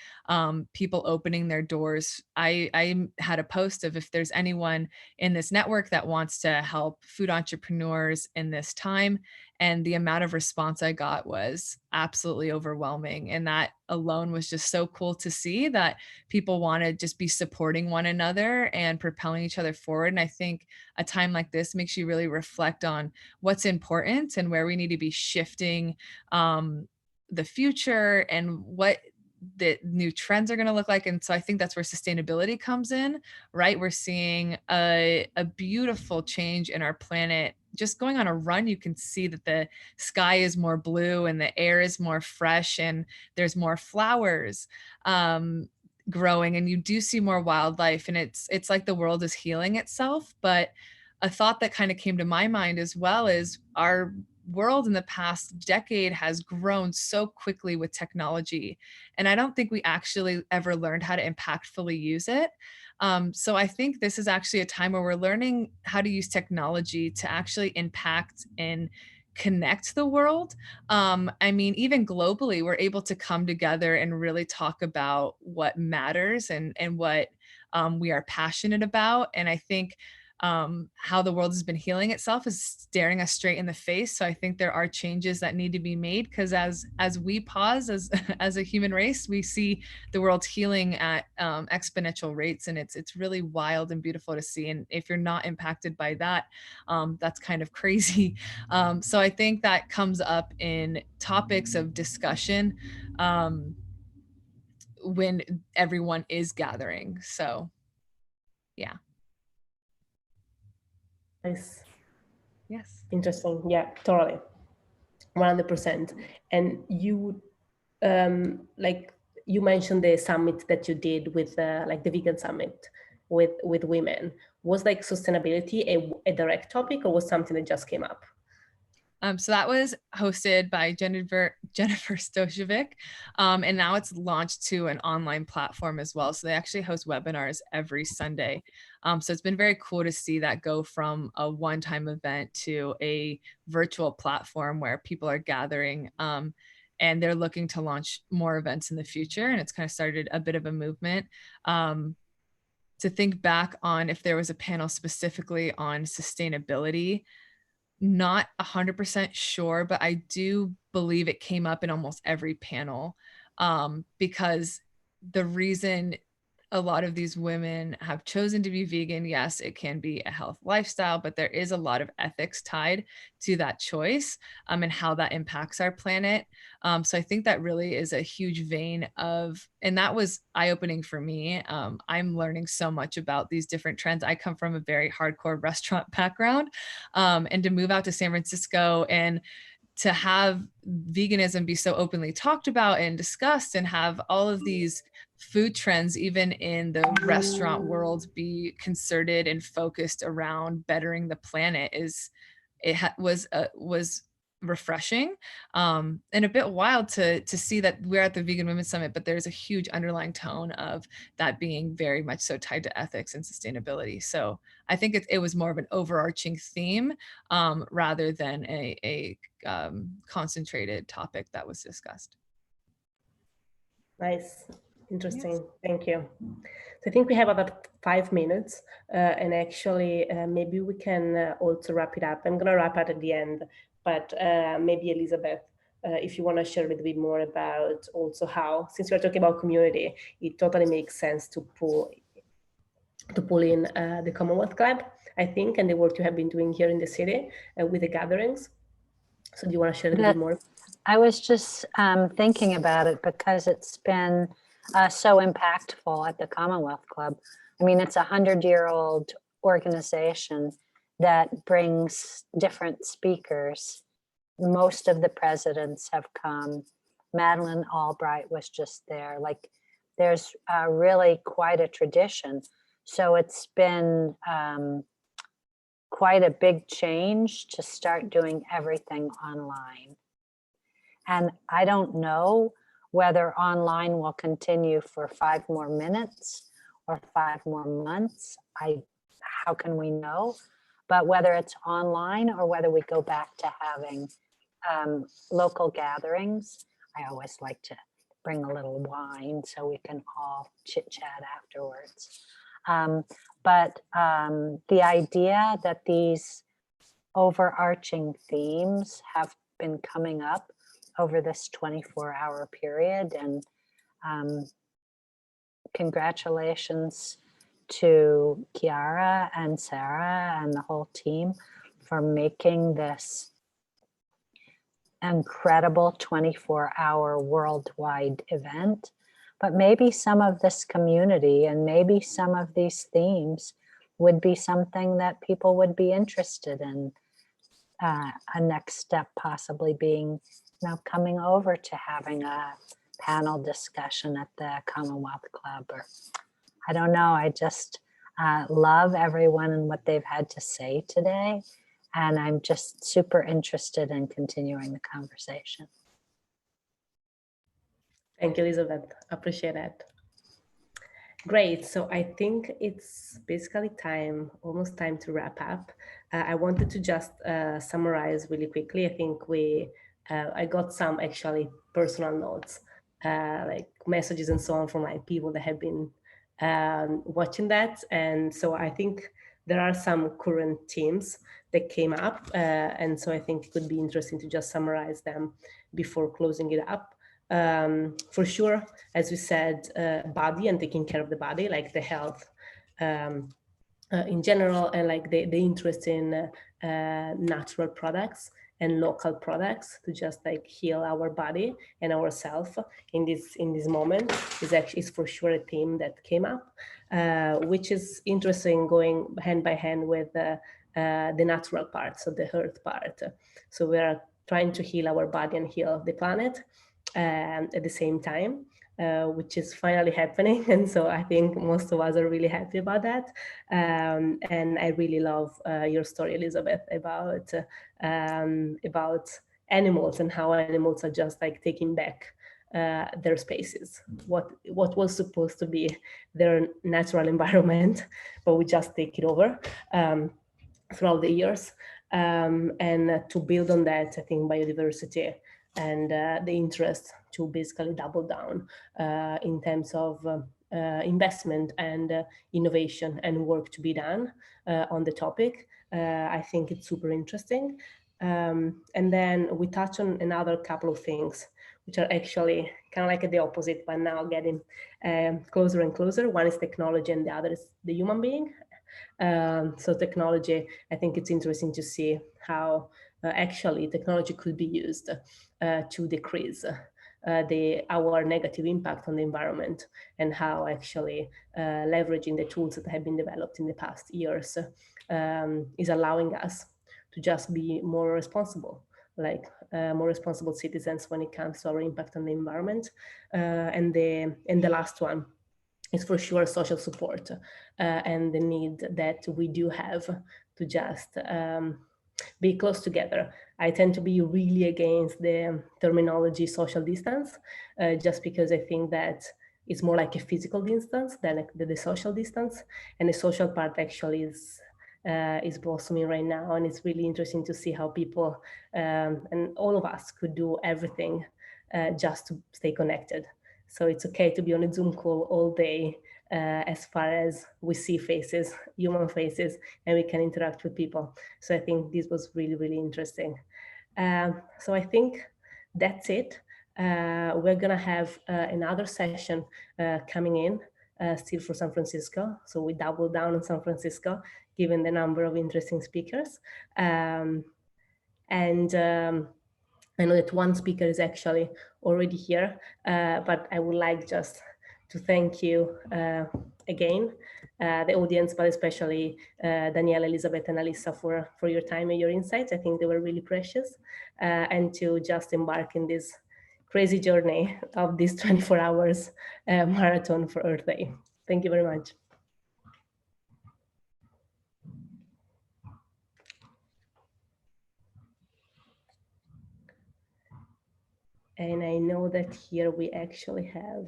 people opening their doors. I had a post of if there's anyone in this network that wants to help food entrepreneurs in this time. And the amount of response I got was absolutely overwhelming. And that alone was just so cool to see that people want to just be supporting one another and propelling each other forward. And I think a time like this makes you really reflect on what's important and where we need to be shifting the future and what the new trends are going to look like. And so I think that's where sustainability comes in, right? We're seeing a beautiful change in our planet. Just going on a run, you can see that the sky is more blue and the air is more fresh and there's more flowers growing, and you do see more wildlife, and it's like the world is healing itself. But a thought that kind of came to my mind as well is our world in the past decade has grown so quickly with technology, and I don't think we actually ever learned how to impactfully use it. So I think this is actually a time where we're learning how to use technology to actually impact and connect the world. I mean, even globally, we're able to come together and really talk about what matters and what we are passionate about. And I think how the world has been healing itself is staring us straight in the face. So I think there are changes that need to be made, because as we pause as a human race, we see the world healing at exponential rates, and it's really wild and beautiful to see. And if you're not impacted by that, that's kind of crazy. So I think that comes up in topics of discussion when everyone is gathering. So yeah. Nice. Yes. Interesting. Yeah, totally. 100%. And you, like you mentioned the summit that you did with like the vegan summit with women. Was like sustainability a direct topic, or was something that just came up? So that was hosted by Jennifer Stojovic, and now it's launched to an online platform as well. So they actually host webinars every Sunday. So it's been very cool to see that go from a one-time event to a virtual platform where people are gathering, and they're looking to launch more events in the future. And it's kind of started a bit of a movement. To think back on if there was a panel specifically on sustainability, not 100% sure, but I do believe it came up in almost every panel, because the reason a lot of these women have chosen to be vegan, yes, it can be a health lifestyle, but there is a lot of ethics tied to that choice, and how that impacts our planet. So I think that really is a huge vein of, and that was eye-opening for me. I'm learning so much about these different trends. I come from a very hardcore restaurant background, and to move out to San Francisco and to have veganism be so openly talked about and discussed, and have all of these food trends, even in the restaurant world, be concerted and focused around bettering the planet, was refreshing, and a bit wild to see that we're at the Vegan Women's Summit, but there's a huge underlying tone of that being very much so tied to ethics and sustainability. So I think it was more of an overarching theme, rather than a concentrated topic that was discussed. Nice. Interesting. Yes. Thank you. So I think we have about 5 minutes, and actually maybe we can also wrap it up. I'm going to wrap it at the end, but maybe Elizabeth, if you want to share a little bit more about also how, since we're talking about community, it totally makes sense to pull in the Commonwealth Club, I think, and the work you have been doing here in the city with the gatherings. So do you want to share a little bit more? I was just thinking about it because it's been so impactful at the Commonwealth Club. I mean, it's a 100-year-old organization that brings different speakers. Most of the presidents have come. Madeleine Albright was just there. Like, there's really quite a tradition. So it's been quite a big change to start doing everything online. And I don't know whether online will continue for 5 more minutes or 5 more months. How can we know? But whether it's online or whether we go back to having local gatherings, I always like to bring a little wine so we can all chit chat afterwards. But the idea that these overarching themes have been coming up over this 24-hour period, and congratulations to Chiara and Sarah and the whole team for making this incredible 24-hour worldwide event. But maybe some of this community and maybe some of these themes would be something that people would be interested in. A next step possibly being, coming over to having a panel discussion at the Commonwealth Club, or I don't know. I just love everyone and what they've had to say today. And I'm just super interested in continuing the conversation. Thank you, Elizabeth. Appreciate that. Great. So I think it's basically time, almost time to wrap up. I wanted to just summarize really quickly. I think I got some actually personal notes, like messages and so on from like people that have been watching that. And so I think there are some current themes that came up. And so I think it could be interesting to just summarize them before closing it up. For sure, as we said, body and taking care of the body, like the health in general, and like the interest in natural products and local products to just like heal our body and ourselves in this moment is for sure a theme that came up, which is interesting, going hand by hand with the natural part, so the earth part. So we are trying to heal our body and heal the planet at the same time, which is finally happening. And so I think most of us are really happy about that. And I really love your story, Elizabeth, about animals and how animals are just like taking back their spaces, what was supposed to be their natural environment, but we just take it over throughout the years. And to build on that, I think biodiversity and the interest to basically double down in terms of investment and innovation and work to be done on the topic. I think it's super interesting. And then we touch on another couple of things, which are actually kind of like the opposite, but now getting closer and closer. One is technology and the other is the human being. So technology, I think it's interesting to see how actually technology could be used to decrease our negative impact on the environment, and how actually leveraging the tools that have been developed in the past years is allowing us to just be more responsible, like more responsible citizens when it comes to our impact on the environment. And the last one is for sure social support and the need that we do have to just be close together. I tend to be really against the terminology social distance, just because I think that it's more like a physical distance than like the social distance, and the social part actually is blossoming right now, and it's really interesting to see how people and all of us could do everything just to stay connected. So it's okay to be on a Zoom call all day, as far as we see faces, human faces, and we can interact with people. So I think this was really, really interesting. So I think that's it. We're gonna have another session coming in still for San Francisco. So we double down on San Francisco, given the number of interesting speakers. I know that one speaker is actually already here, but I would like just to thank you again, the audience, but especially Danielle, Elizabeth, and Elisa for your time and your insights. I think they were really precious, and to just embark in this crazy journey of this 24 hours marathon for Earth Day. Thank you very much. And I know that here we actually have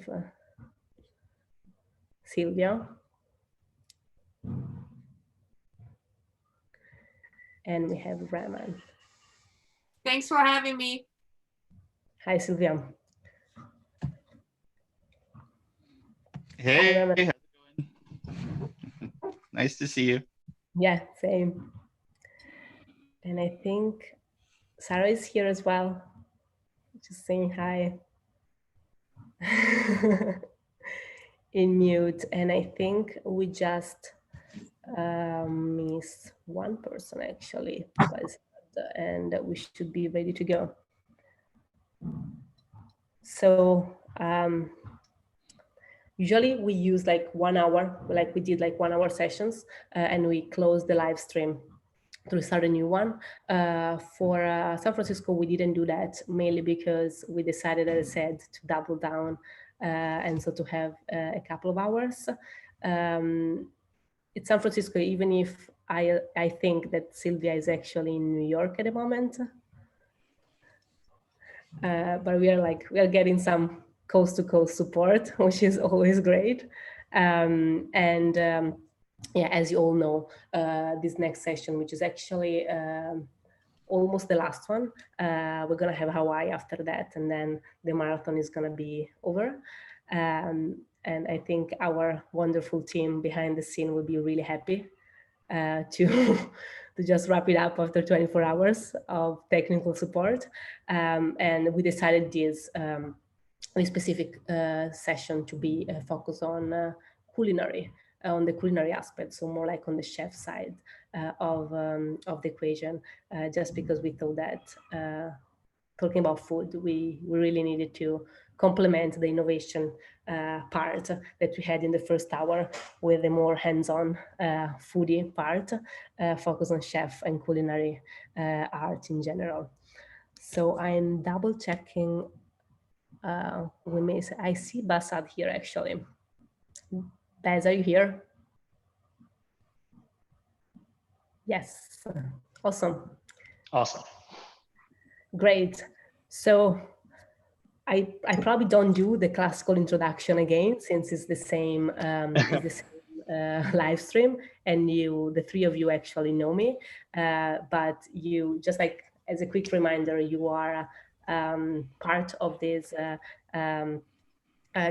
Sylvia. And we have Raman. Thanks for having me. Hi, Sylvia. Hey, Hi, how's it going? Nice to see you. Yeah, same. And I think Sarah is here as well. Just saying hi. In mute. And I think we just missed one person actually, and we should be ready to go. So usually we use like 1 hour, like we did like 1 hour sessions, and we close the live stream to start a new one. For San Francisco, we didn't do that, mainly because we decided, as I said, to double down and so to have a couple of hours. It's San Francisco, even if I think that Sylvia is actually in New York at the moment. But we are getting some coast to coast support, which is always great. Yeah, as you all know, this next session, which is actually almost the last one, we're gonna have Hawaii after that, and then the marathon is gonna be over. And I think our wonderful team behind the scene will be really happy to to just wrap it up after 24 hours of technical support. And we decided this specific session to be focused on culinary, on the culinary aspect, so more like on the chef side of the equation, just because we thought that talking about food, we really needed to complement the innovation part that we had in the first hour with a more hands-on foodie part, focus on chef and culinary art in general. So I'm double checking. I see Basad here actually. Baz, are you here? Yes, awesome. Awesome. Great. So I probably don't do the classical introduction again, since it's the same, live stream, and the three of you actually know me. But you, just like as a quick reminder, you are part of this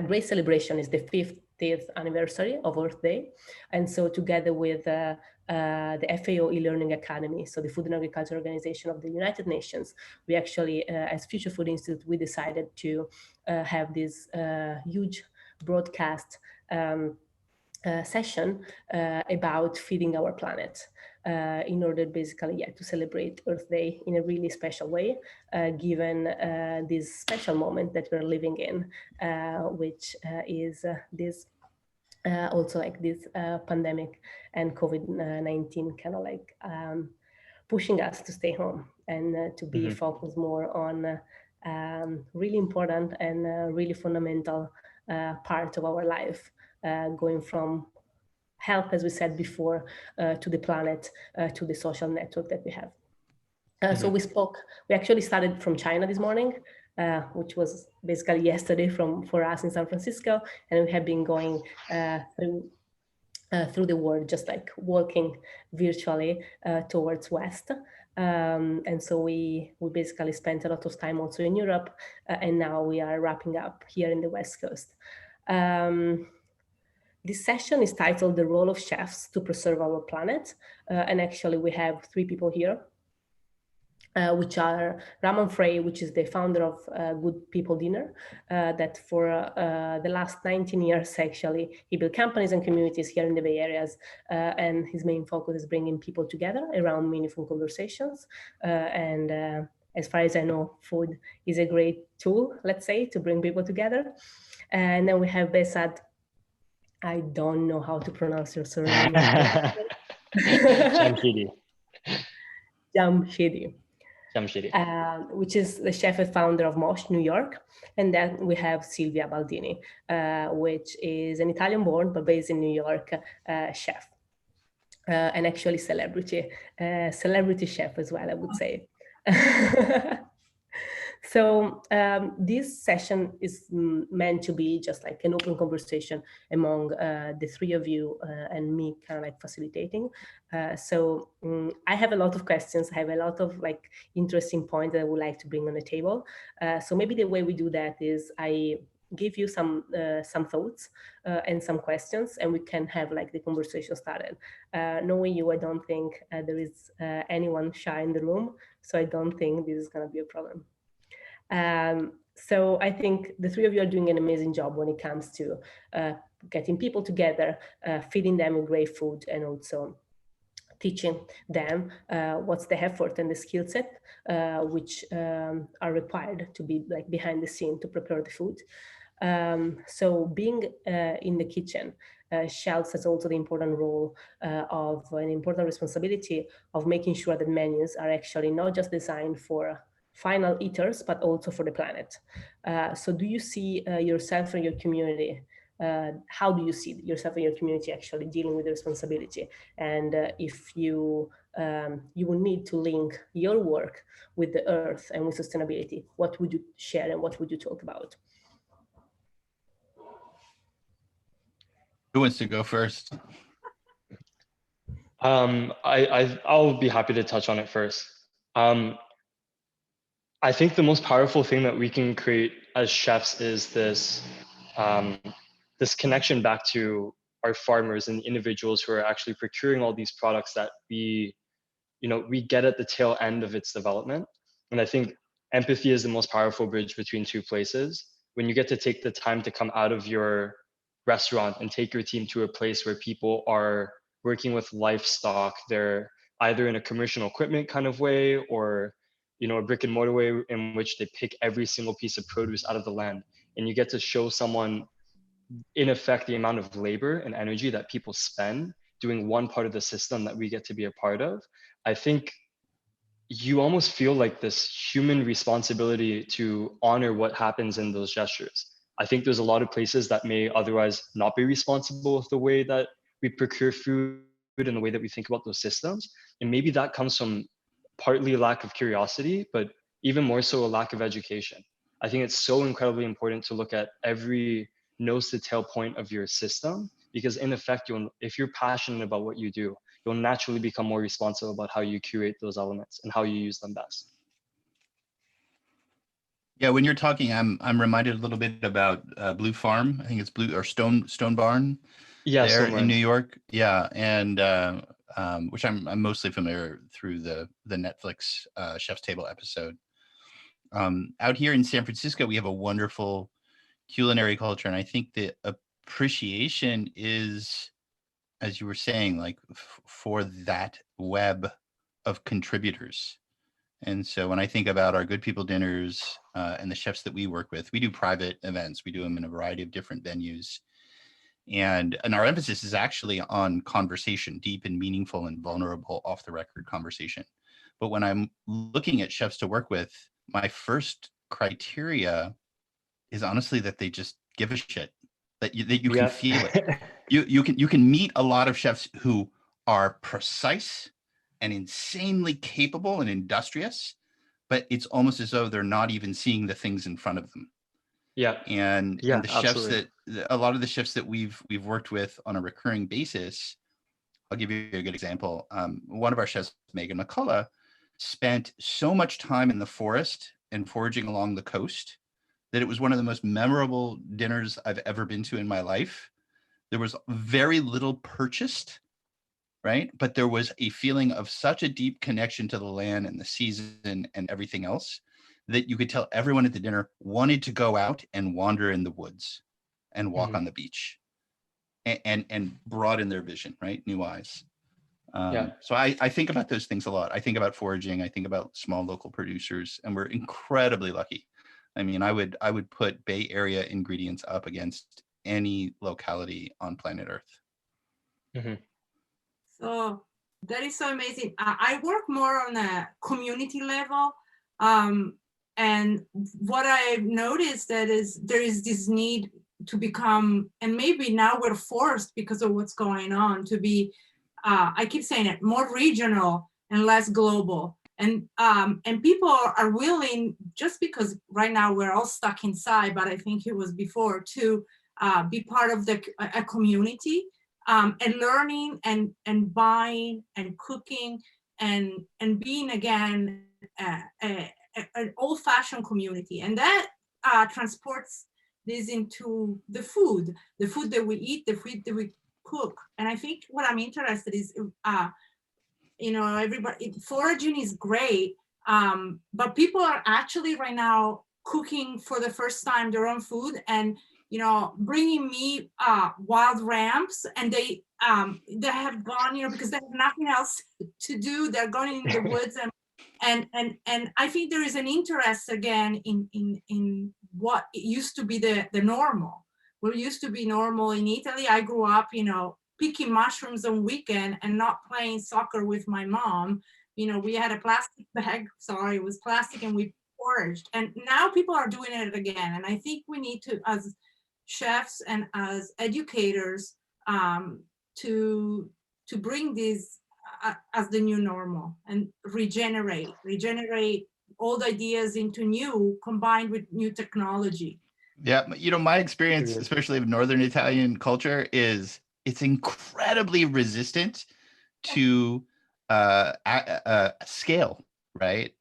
great celebration. Is the 50th anniversary of Earth Day, and so together with the FAO e-learning academy, so the Food and Agriculture Organization of the United Nations, we actually, as Future Food Institute, we decided to have this huge broadcast session about feeding our planet, in order basically to celebrate Earth Day in a really special way, given this special moment that we're living in, which is this also like this pandemic and COVID-19 kind of like pushing us to stay home and to be focused more on really important and really fundamental part of our life, going from health, as we said before, to the planet, to the social network that we have. So we actually started from China this morning, which was basically yesterday for us in San Francisco, and we have been going through the world, just like walking virtually towards West. And so we basically spent a lot of time also in Europe, and now we are wrapping up here in the West Coast. This session is titled "The Role of Chefs to Preserve Our Planet," and actually we have three people here, which are Ramon Frey, which is the founder of Good People Dinner, that for the last 19 years, actually, he built companies and communities here in the Bay Areas, and his main focus is bringing people together around meaningful conversations. As far as I know, food is a great tool, let's say, to bring people together. And then we have Besad. I don't know how to pronounce your surname. Jamshidi. Jamshidi. Jamshidi. Which is the chef and founder of Mosh, New York. And then we have Silvia Baldini, which is an Italian-born but based in New York chef, and actually celebrity chef as well, I would say. So this session is meant to be just like an open conversation among the three of you and me, kind of like facilitating. So I have a lot of questions. I have a lot of like interesting points that I would like to bring on the table. So maybe the way we do that is I give you some thoughts and some questions, and we can have like the conversation started. Knowing you, I don't think there is anyone shy in the room, so I don't think this is going to be a problem. So I think the three of you are doing an amazing job when it comes to getting people together, feeding them with great food, and also teaching them what's the effort and the skill set which are required to be like behind the scene to prepare the food. So being in the kitchen, Shells has also the important role of an important responsibility of making sure that menus are actually not just designed for final eaters, but also for the planet. So do you see yourself and your community, how do you see yourself and your community actually dealing with the responsibility? And if you will need to link your work with the earth and with sustainability, what would you share and what would you talk about? Who wants to go first? I'll be happy to touch on it first. I think the most powerful thing that we can create as chefs is this connection back to our farmers and individuals who are actually procuring all these products that we get at the tail end of its development. And I think empathy is the most powerful bridge between two places. When you get to take the time to come out of your restaurant and take your team to a place where people are working with livestock, they're either in a commercial equipment kind of way or a brick and mortar way in which they pick every single piece of produce out of the land. And you get to show someone, in effect, the amount of labor and energy that people spend doing one part of the system that we get to be a part of. I think you almost feel like this human responsibility to honor what happens in those gestures. I think there's a lot of places that may otherwise not be responsible with the way that we procure food and the way that we think about those systems. And maybe that comes from partly a lack of curiosity, but even more so a lack of education. I think it's so incredibly important to look at every nose to tail point of your system, because in effect, if you're passionate about what you do, you'll naturally become more responsive about how you curate those elements and how you use them best. Yeah, when you're talking, I'm reminded a little bit about Blue Farm. I think it's Blue or Stone Barn. Yeah, there Stone in New Barn. York. Yeah, and which I'm mostly familiar through the Netflix Chef's Table episode. Out here in San Francisco, we have a wonderful culinary culture, and I think the appreciation is, as you were saying, like for that web of contributors. And so when I think about our Good People dinners and the chefs that we work with, we do private events. We do them in a variety of different venues. And our emphasis is actually on conversation, deep and meaningful and vulnerable off the record conversation. But when I'm looking at chefs to work with, my first criteria is honestly that they just give a shit, that you can feel it. You can meet a lot of chefs who are precise and insanely capable and industrious, but it's almost as though they're not even seeing the things in front of them. Yeah. And the chefs absolutely. a lot of the chefs that we've worked with on a recurring basis, I'll give you a good example. One of our chefs, Megan McCullough, spent so much time in the forest and foraging along the coast that it was one of the most memorable dinners I've ever been to in my life. There was very little purchased, right? But there was a feeling of such a deep connection to the land and the season and everything else that you could tell everyone at the dinner wanted to go out and wander in the woods and walk on the beach and broaden their vision, right? New eyes. So I think about those things a lot. I think about foraging. I think about small local producers, and we're incredibly lucky. I mean, I would put Bay Area ingredients up against any locality on planet Earth. Mm-hmm. So that is so amazing. I work more on a community level. And what I've noticed that is there is this need to become, and maybe now we're forced because of what's going on to be, I keep saying it, more regional and less global. And people are willing, just because right now we're all stuck inside, but I think it was before, to be part of a community. And learning and buying and cooking and being again an old-fashioned community, and that transports this into the food that we eat, the food that we cook. And I think what I'm interested is, everybody, foraging is great, but people are actually right now cooking for the first time their own food, and bringing me wild ramps, and they have gone, because they have nothing else to do. They're going in the woods, and I think there is an interest again in what it used to be the normal. What used to be normal in Italy, I grew up, picking mushrooms on weekend and not playing soccer with my mom. We had a plastic bag. Sorry, it was plastic, and we foraged. And now people are doing it again. And I think we need to, as chefs and as educators, to bring this as the new normal and regenerate old ideas into new, combined with new technology. Yeah, my experience, especially of Northern Italian culture, is it's incredibly resistant to scale, right?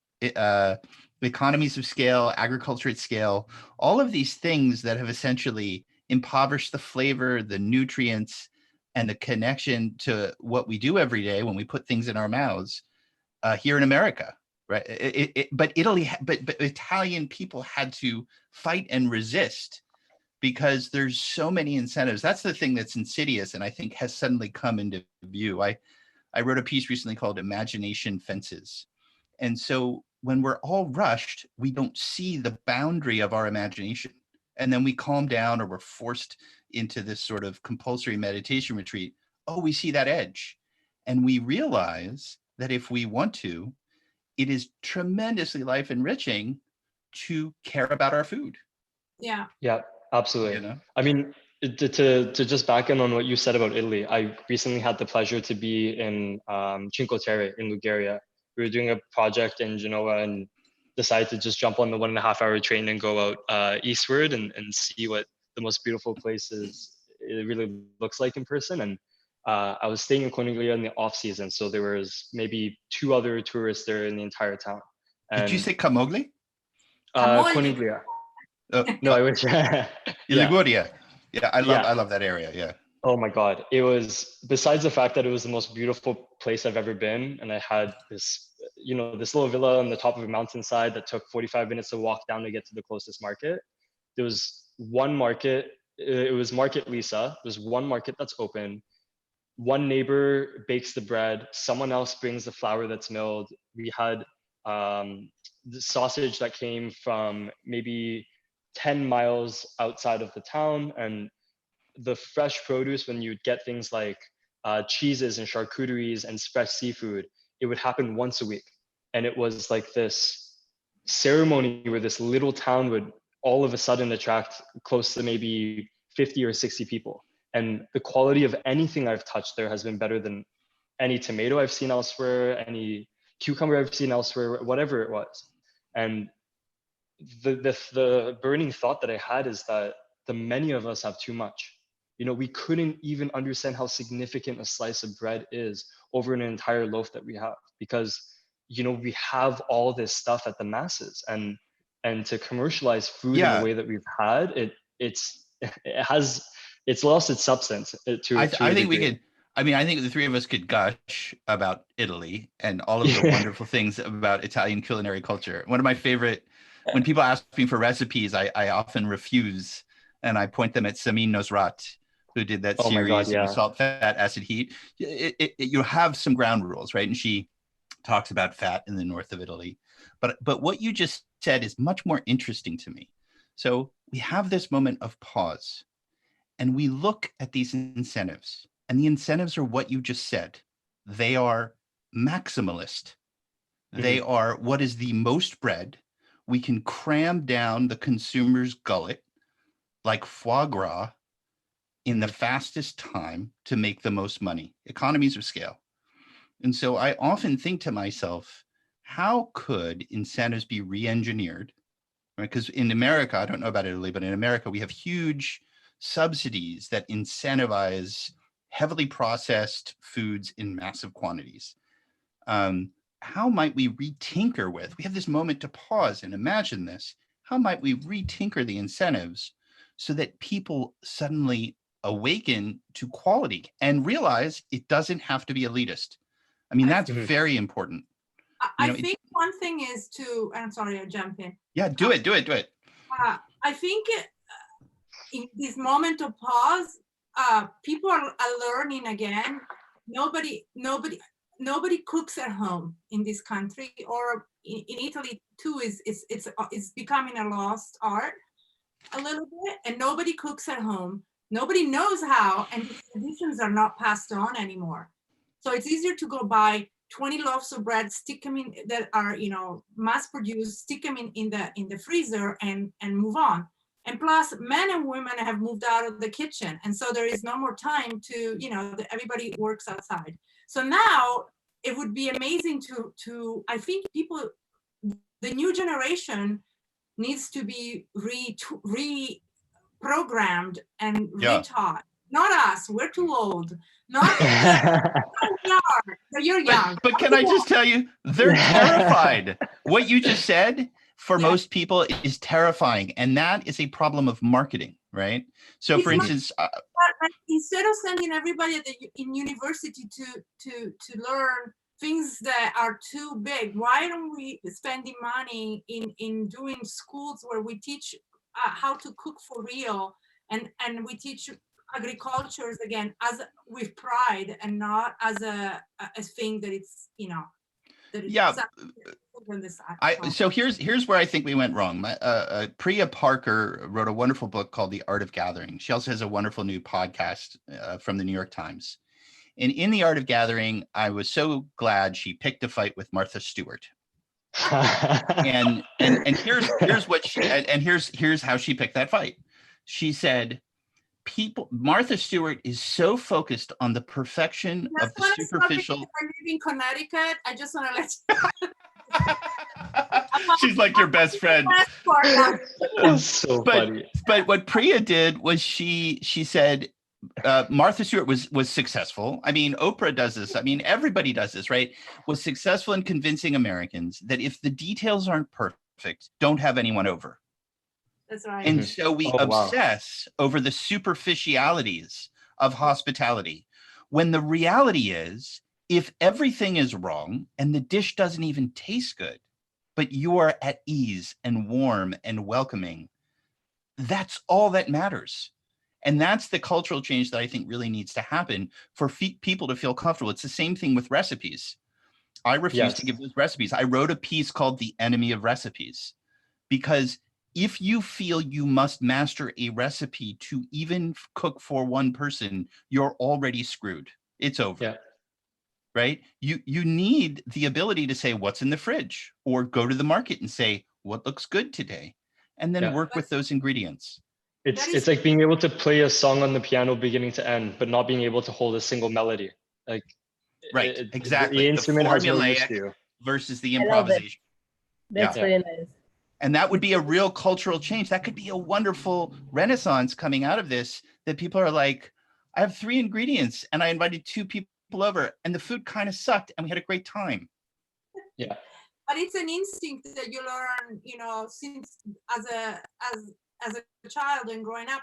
Economies of scale, agriculture at scale, all of these things that have essentially impoverished the flavor, the nutrients, and the connection to what we do every day when we put things in our mouths here in America, right? But Italian people had to fight and resist because there's so many incentives. That's the thing that's insidious and I think has suddenly come into view. I wrote a piece recently called Imagination Fences. And so when we're all rushed, we don't see the boundary of our imagination. And then we calm down or we're forced into this sort of compulsory meditation retreat. Oh, we see that edge. And we realize that if we want to, it is tremendously life enriching to care about our food. Yeah. Yeah, absolutely. You know? I mean, to just back in on what you said about Italy, I recently had the pleasure to be in Cinque Terre in Bulgaria. We were doing a project in Genoa and decided to just jump on the 1.5-hour train and go out eastward and see what the most beautiful places it really looks like in person. And I was staying in Corniglia in the off season, so there was maybe 2 other tourists there in the entire town. And, did you say Camogli? Corniglia. No, I wish. Yeah. Liguria. Yeah, I love that area. Yeah. Oh my God. It was, besides the fact that it was the most beautiful place I've ever been. And I had this, this little villa on the top of a mountainside that took 45 minutes to walk down to get to the closest market. There was one market, it was Market Lisa. There's one market that's open. One neighbor bakes the bread. Someone else brings the flour that's milled. We had the sausage that came from maybe 10 miles outside of the town, and the fresh produce, when you'd get things like cheeses and charcuteries and fresh seafood, it would happen once a week. And it was like this ceremony where this little town would all of a sudden attract close to maybe 50 or 60 people. And the quality of anything I've touched there has been better than any tomato I've seen elsewhere, any cucumber I've seen elsewhere, whatever it was. And the burning thought that I had is that the many of us have too much. We couldn't even understand how significant a slice of bread is over an entire loaf that we have, because we have all this stuff at the masses, and to commercialize food in the way that we've had it's lost its substance I think we could. I think the three of us could gush about Italy and all of the wonderful things about Italian culinary culture. One of my favorite, when people ask me for recipes, I often refuse, and I point them at Samin Nosrat, who did that series, Salt, Fat, Acid, Heat. You have some ground rules, right? And she talks about fat in the north of Italy. But what you just said is much more interesting to me. So we have this moment of pause, and we look at these incentives, and the incentives are what you just said. They are maximalist. Mm-hmm. They are what is the most bread we can cram down the consumer's gullet like foie gras in the fastest time to make the most money, economies of scale. And so I often think to myself, how could incentives be re-engineered? Right? Because in America, I don't know about Italy, but in America, we have huge subsidies that incentivize heavily processed foods in massive quantities. How might we retinker with? We have this moment to pause and imagine this. How might we retinker the incentives so that people suddenly awaken to quality and realize it doesn't have to be elitist? I mean, that's very important. I think one thing is to, I'm sorry, I jump in. Yeah, do it. I think in this moment of pause, people are learning again. Nobody cooks at home in this country, or in Italy too. It's becoming a lost art a little bit, and nobody cooks at home. Nobody knows how, and the traditions are not passed on anymore. So it's easier to go buy 20 loaves of bread, stick them in that are mass produced, stick them in the freezer, and move on. And plus, men and women have moved out of the kitchen, and so there is no more time to everybody works outside. So now it would be amazing to I think people, the new generation needs to be programmed and Yeah. retaught. Not us, we're too old. Not we are. You're young. But can I just tell you, they're terrified. What you just said for most people is terrifying. And that is a problem of marketing, right? So It's for instance, instead of sending everybody in university to learn things that are too big, why don't we spending money in doing schools where we teach how to cook for real, and we teach agriculture again as with pride and not as a thing that it's, you know, that it's yeah. this So here's where I think we went wrong. Priya Parker wrote a wonderful book called The Art of Gathering. She also has a wonderful new podcast from the New York Times. And in The Art of Gathering, I was so glad she picked a fight with Martha Stewart. and here's what she, and here's how she picked that fight. She said, Martha Stewart is so focused on the perfection of the superficial. I live in Connecticut. I just want to let you. She's like your best friend. That's so funny. But what Priya did was she said Martha Stewart was successful. I mean, Oprah does this. I mean, everybody does this, right? Was successful in convincing Americans that if the details aren't perfect, don't have anyone over. That's right. And so we obsess over the superficialities of hospitality, when the reality is, if everything is wrong and the dish doesn't even taste good, but you are at ease and warm and welcoming, that's all that matters. And that's the cultural change that I think really needs to happen for people to feel comfortable. It's the same thing with recipes. I refuse to give those recipes. I wrote a piece called The Enemy of Recipes, because if you feel you must master a recipe to even cook for one person, you're already screwed. It's over. Yeah. Right? You need the ability to say what's in the fridge, or go to the market and say what looks good today, and then work with those ingredients. It's like being able to play a song on the piano beginning to end, but not being able to hold a single melody. Like, right, exactly. The instrument has no use to you. Versus the improvisation. That's really nice. And that would be a real cultural change. That could be a wonderful renaissance coming out of this, that people are like, I have 3 ingredients and I invited 2 people over and the food kind of sucked and we had a great time. Yeah. But it's an instinct that you learn, you know, since as a child and growing up,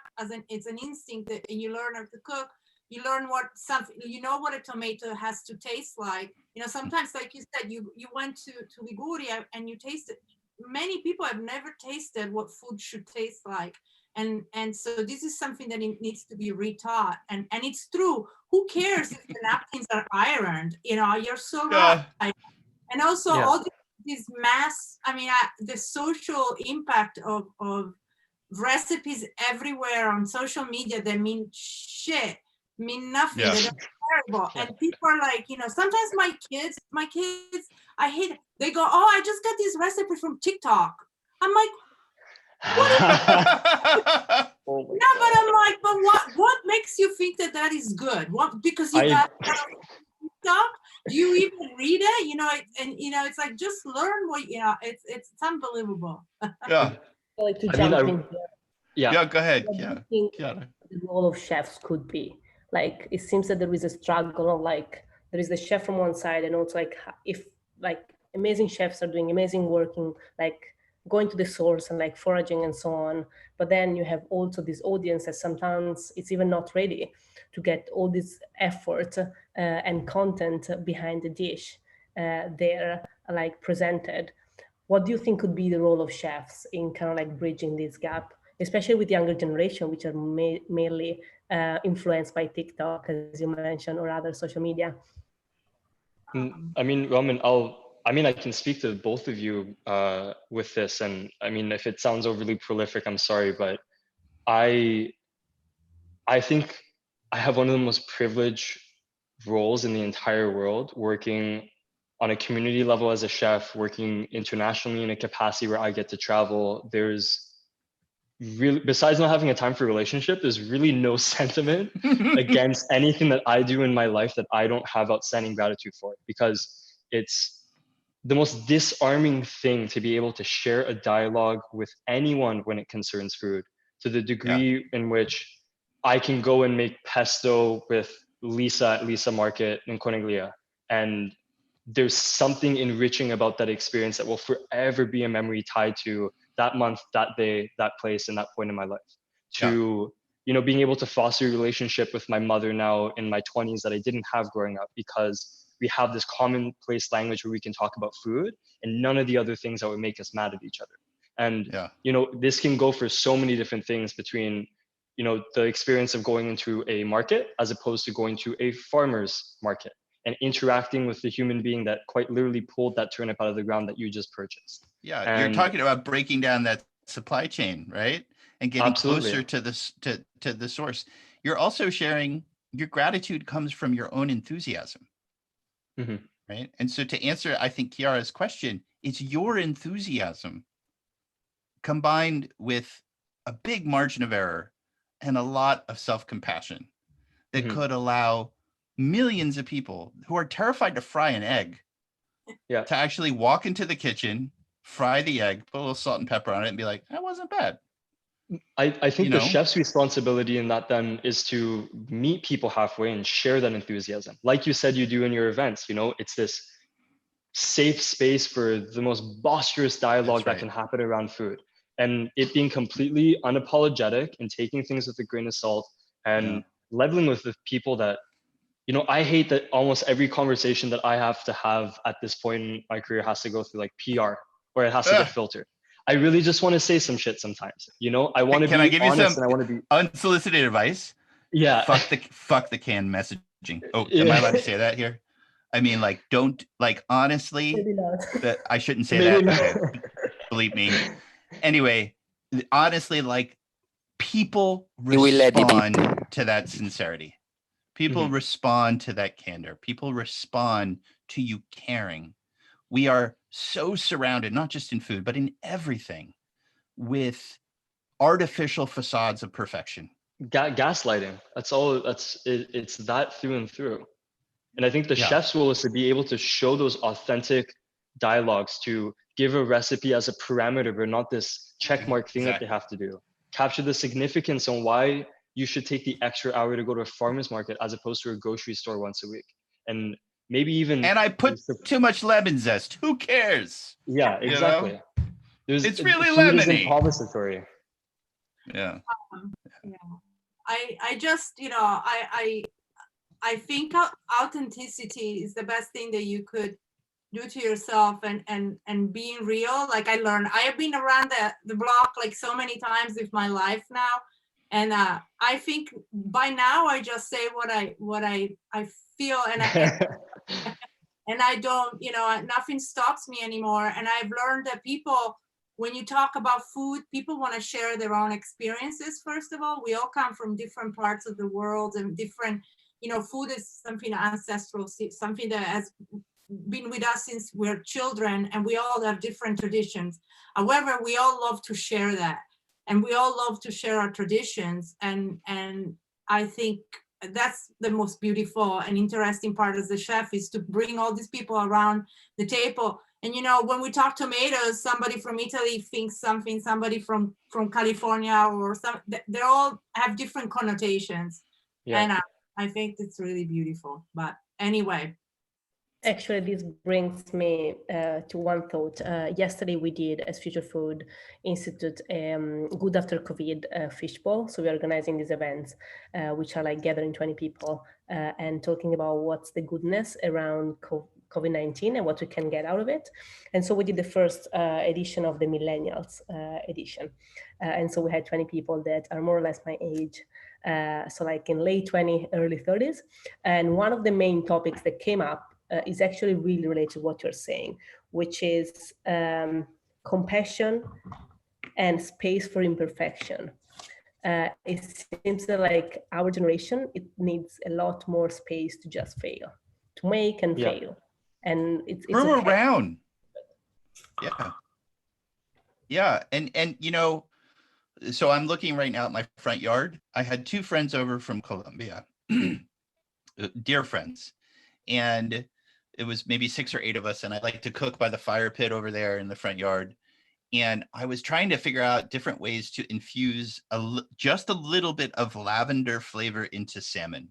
it's an instinct that you learn how to cook. You learn what a tomato has to taste like. You know, sometimes, like you said, you went to Liguria and you tasted. Many people have never tasted what food should taste like. And so this is something that it needs to be retaught. And it's true. Who cares if the napkins are ironed? You know, you're so right. And also all these mass, I mean, the social impact of recipes everywhere on social media that mean shit, mean nothing, they're terrible. And people are like, you know, sometimes my kids, I hate it. They go, oh, I just got this recipe from TikTok. I'm like, what is but I'm like, but what makes you think that is good? What, because you got TikTok? Do you even read it? You know, it's like, just learn what, you know, it's unbelievable. Yeah. I like to jump in here. Yeah, go ahead. What do you think the role of chefs could be? Like, it seems that there is a struggle of, like, there is the chef from one side, and also, like, if, like, amazing chefs are doing amazing work in, like, going to the source and, like, foraging and so on, but then you have also this audience that sometimes it's even not ready to get all this effort and content behind the dish there, like, presented. What do you think could be the role of chefs in kind of like bridging this gap, especially with younger generation, which are mainly influenced by TikTok, as you mentioned, or other social media? I mean, Roman, I can speak to both of you with this. And I mean, if it sounds overly prolific, I'm sorry, but I think I have one of the most privileged roles in the entire world, working on a community level as a chef, working internationally in a capacity where I get to travel. There's really, besides not having a time for a relationship, there's really no sentiment against anything that I do in my life that I don't have outstanding gratitude for, because it's the most disarming thing to be able to share a dialogue with anyone when it concerns food, to the degree in which I can go and make pesto with Lisa at Lisa Market in Corniglia. And there's something enriching about that experience that will forever be a memory tied to that month, that day, that place, and that point in my life. To, you know, being able to foster a relationship with my mother now in my 20s that I didn't have growing up, because we have this commonplace language where we can talk about food and none of the other things that would make us mad at each other. And, you know, this can go for so many different things between, you know, the experience of going into a market as opposed to going to a farmer's market and interacting with the human being that quite literally pulled that turnip out of the ground that you just purchased. Yeah, and you're talking about breaking down that supply chain, right? And getting closer to this to the source. You're also sharing your gratitude comes from your own enthusiasm. Right. And so to answer, I think, Chiara's question, it's your enthusiasm combined with a big margin of error and a lot of self-compassion that could allow millions of people who are terrified to fry an egg to actually walk into the kitchen, fry the egg, put a little salt and pepper on it and be like, that wasn't bad. I think the chef's responsibility in that then is to meet people halfway and share that enthusiasm. Like you said, you do in your events, you know, it's this safe space for the most boisterous dialogue that can happen around food. And it being completely unapologetic and taking things with a grain of salt and leveling with the people that, you know, I hate that almost every conversation that I have to have at this point in my career has to go through like PR or it has to get filtered. I really just want to say some shit sometimes, you know. I want to Can be I give honest you some and I want to be unsolicited advice? Yeah. Fuck the canned messaging. Oh, am I allowed to say that here? I mean, like, don't, like, honestly, that I shouldn't say that. Okay, believe me. Anyway, honestly, like, people respond to that sincerity. People respond to that candor. People respond to you caring. We are so surrounded, not just in food, but in everything, with artificial facades of perfection. Gaslighting. That's all. It's that through and through. And I think the chef's role is to be able to show those authentic dialogues, to give a recipe as a parameter, but not this checkmark thing that they have to do. Capture the significance on why you should take the extra hour to go to a farmer's market as opposed to a grocery store once a week. And maybe even. And I put too much lemon zest. Who cares? Yeah, exactly. It's really food lemony. is improvisatory. Yeah. I just, you know, I think authenticity is the best thing that you could do to yourself, and being real. Like I learned, I have been around the block like so many times with my life now. And I think by now I just say what I feel, and and I don't, you know, nothing stops me anymore. And I've learned that people, when you talk about food, people want to share their own experiences. First of all, we all come from different parts of the world and different, you know, food is something ancestral, something that has been with us since we're children, and we all have different traditions. However, we all love to share that, and we all love to share our traditions. And I think that's the most beautiful and interesting part as a chef, is to bring all these people around the table. And, you know, when we talk tomatoes, somebody from Italy thinks something, somebody from California, or they all have different connotations. And I think it's really beautiful. But anyway. Actually, this brings me to one thought. Yesterday, we did, as Future Food Institute, Good After COVID fishbowl. So we're organizing these events, which are like gathering 20 people and talking about what's the goodness around COVID-19 and what we can get out of it. And so we did the first edition of the Millennials edition. And so we had 20 people that are more or less my age. So like in late 20s, early 30s. And one of the main topics that came up is actually really related to what you're saying, which is compassion and space for imperfection. It seems that like our generation, it needs a lot more space to just fail, to make and fail. And it's Throw okay. around. Yeah. And you know, so I'm looking right now at my front yard. I had two friends over from Colombia, dear friends. And it was maybe 6 or 8 of us. And I like to cook by the fire pit over there in the front yard. And I was trying to figure out different ways to infuse just a little bit of lavender flavor into salmon.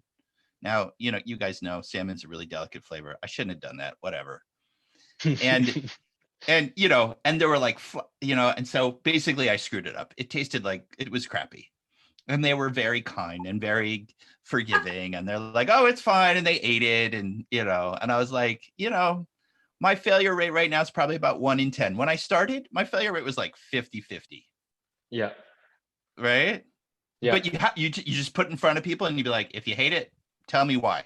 Now, you guys know salmon's a really delicate flavor. I shouldn't have done that, whatever. And and there were like, and so basically I screwed it up. It tasted like it was crappy. And they were very kind and very forgiving. And they're like, oh, it's fine. And they ate it. And, and I was like, my failure rate right now is probably about 1 in 10. When I started, my failure rate was like 50-50. Yeah. Right. Yeah. But you just put in front of people and you'd be like, if you hate it, tell me why.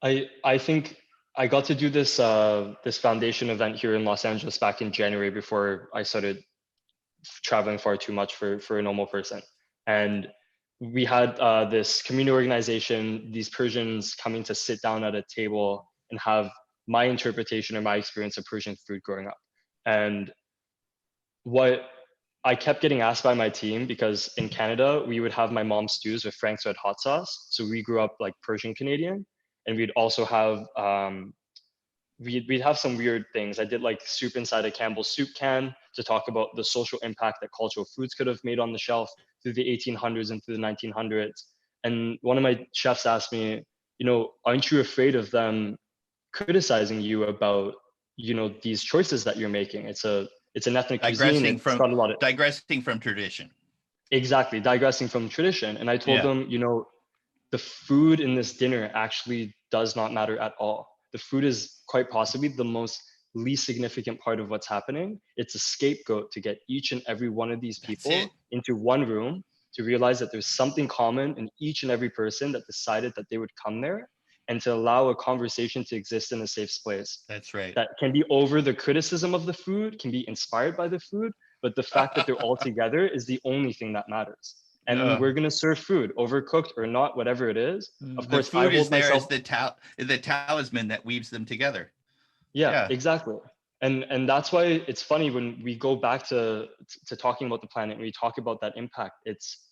I think I got to do this this foundation event here in Los Angeles back in January before I started traveling far too much for a normal person. And we had this community organization, these Persians coming to sit down at a table and have my interpretation or my experience of Persian food growing up. And what I kept getting asked by my team, because in Canada, we would have my mom's stews with Frank's Red Hot Sauce. So we grew up like Persian Canadian. And we'd also have, we'd have some weird things. I did like soup inside a Campbell's soup can to talk about the social impact that cultural foods could have made on the shelf through the 1800s and through the 1900s. And one of my chefs asked me, aren't you afraid of them criticizing you about, these choices that you're making? It's an ethnic cuisine. Digressing from tradition. Exactly, digressing from tradition. And I told them, the food in this dinner actually does not matter at all. The food is quite possibly the most least significant part of what's happening. It's a scapegoat to get each and every one of these people into one room to realize that there's something common in each and every person that decided that they would come there, and to allow a conversation to exist in a safe space. That's right. That can be over the criticism of the food, can be inspired by the food, but the fact that they're all together is the only thing that matters. And we're gonna serve food, overcooked or not, whatever it is. Of course, food is there as the talisman that weaves them together. Yeah, exactly. And that's why it's funny when we go back to talking about the planet and we talk about that impact. It's,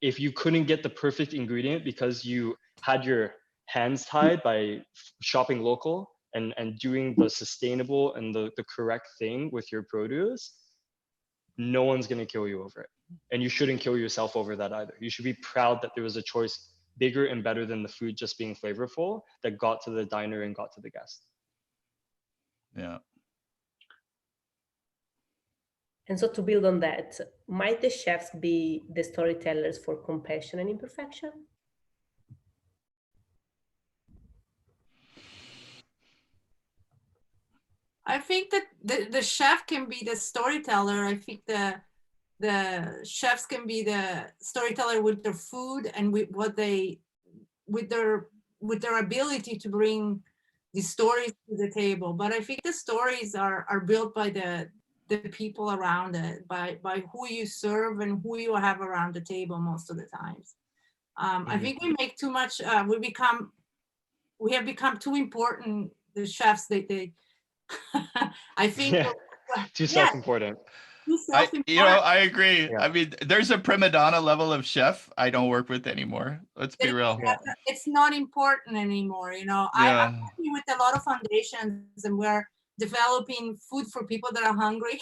if you couldn't get the perfect ingredient because you had your hands tied by shopping local and doing the sustainable and the correct thing with your produce, no one's going to kill you over it. And you shouldn't kill yourself over that either. You should be proud that there was a choice bigger and better than the food just being flavorful that got to the diner and got to the guest. Yeah. And so to build on that, might the chefs be the storytellers for compassion and imperfection? I think that the chef can be the storyteller. I think the chefs can be the storyteller with their food and with their ability to bring the stories to the table. But I think the stories are built by the people around it, by who you serve and who you have around the table most of the times. I think we make too much. We have become too important. The chefs, they I think too self-important. I agree. Yeah. I mean, there's a prima donna level of chef I don't work with anymore. Let's be real. It's not important anymore. I'm working with a lot of foundations, and we're developing food for people that are hungry,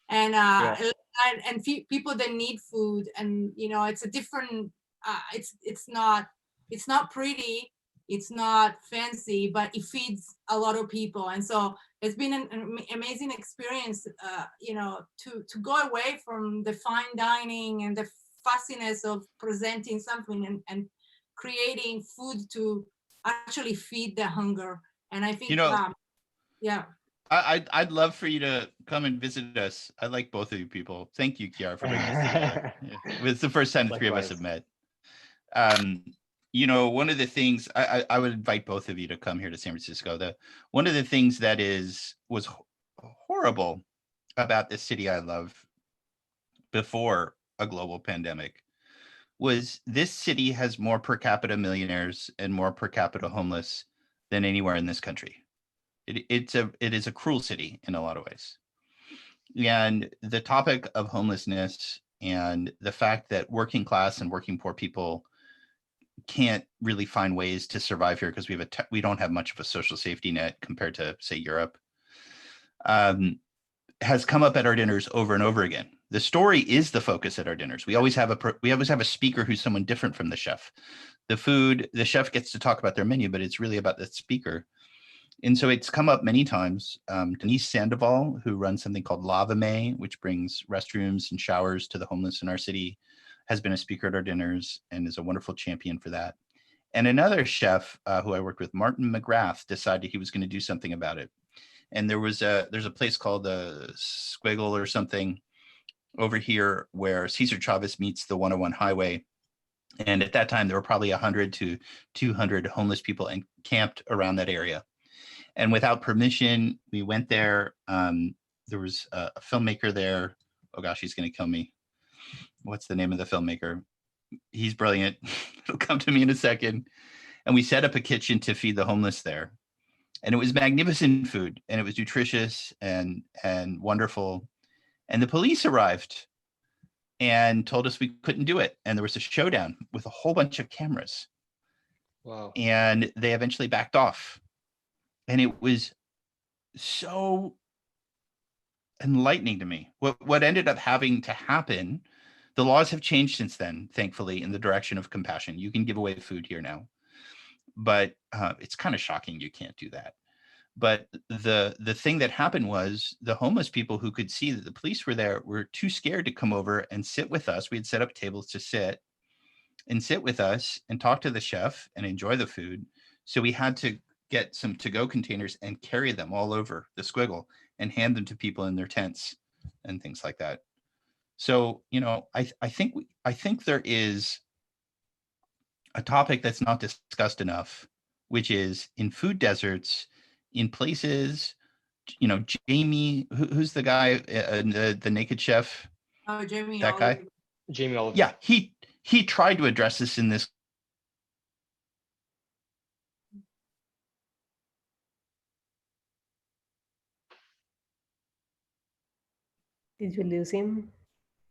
and people that need food. And it's a different. It's not pretty. It's not fancy, but it feeds a lot of people. And so it's been an amazing experience, to go away from the fine dining and the fussiness of presenting something and creating food to actually feed the hunger. And I think, I'd love for you to come and visit us. I like both of you people. Thank you, Kiara, for bringing us together. It's the first time the three of us have met. One of the things I would invite both of you to come here to San Francisco. One of the things that was horrible about this city I love before a global pandemic was this city has more per capita millionaires and more per capita homeless than anywhere in this country. It is a cruel city in a lot of ways. And the topic of homelessness and the fact that working class and working poor people can't really find ways to survive here because we don't have much of a social safety net compared to, say, Europe. has come up at our dinners over and over again. The story is the focus at our dinners. We always have a speaker who's someone different from the chef. The food, the chef gets to talk about their menu, but it's really about the speaker. And so it's come up many times. Denise Sandoval, who runs something called Lava May, which brings restrooms and showers to the homeless in our city, has been a speaker at our dinners and is a wonderful champion for that. And another chef who I worked with, Martin McGrath, decided he was going to do something about it. And there's a place called the Squiggle or something over here where Cesar Chavez meets the 101 highway. And at that time, there were probably 100 to 200 homeless people encamped around that area. And without permission, we went there. There was a filmmaker there. Oh gosh, he's going to kill me. What's the name of the filmmaker? He's brilliant. It'll come to me in a second. And we set up a kitchen to feed the homeless there. And it was magnificent food, and it was nutritious and wonderful. And the police arrived and told us we couldn't do it. And there was a showdown with a whole bunch of cameras. Wow. And they eventually backed off. And it was so enlightening to me. What ended up having to happen, the laws have changed since then, thankfully, in the direction of compassion. You can give away food here now. But it's kind of shocking you can't do that. But the thing that happened was the homeless people who could see that the police were there were too scared to come over and sit with us. We had set up tables to sit with us and talk to the chef and enjoy the food. So we had to get some to-go containers and carry them all over the Squiggle and hand them to people in their tents and things like that. So, you know, I think there is a topic that's not discussed enough, which is in food deserts, in places, you know, Jamie, who's the guy, the naked chef? Oh, Jamie. That guy? Jamie Oliver. Yeah, he tried to address this in this. Did you lose him?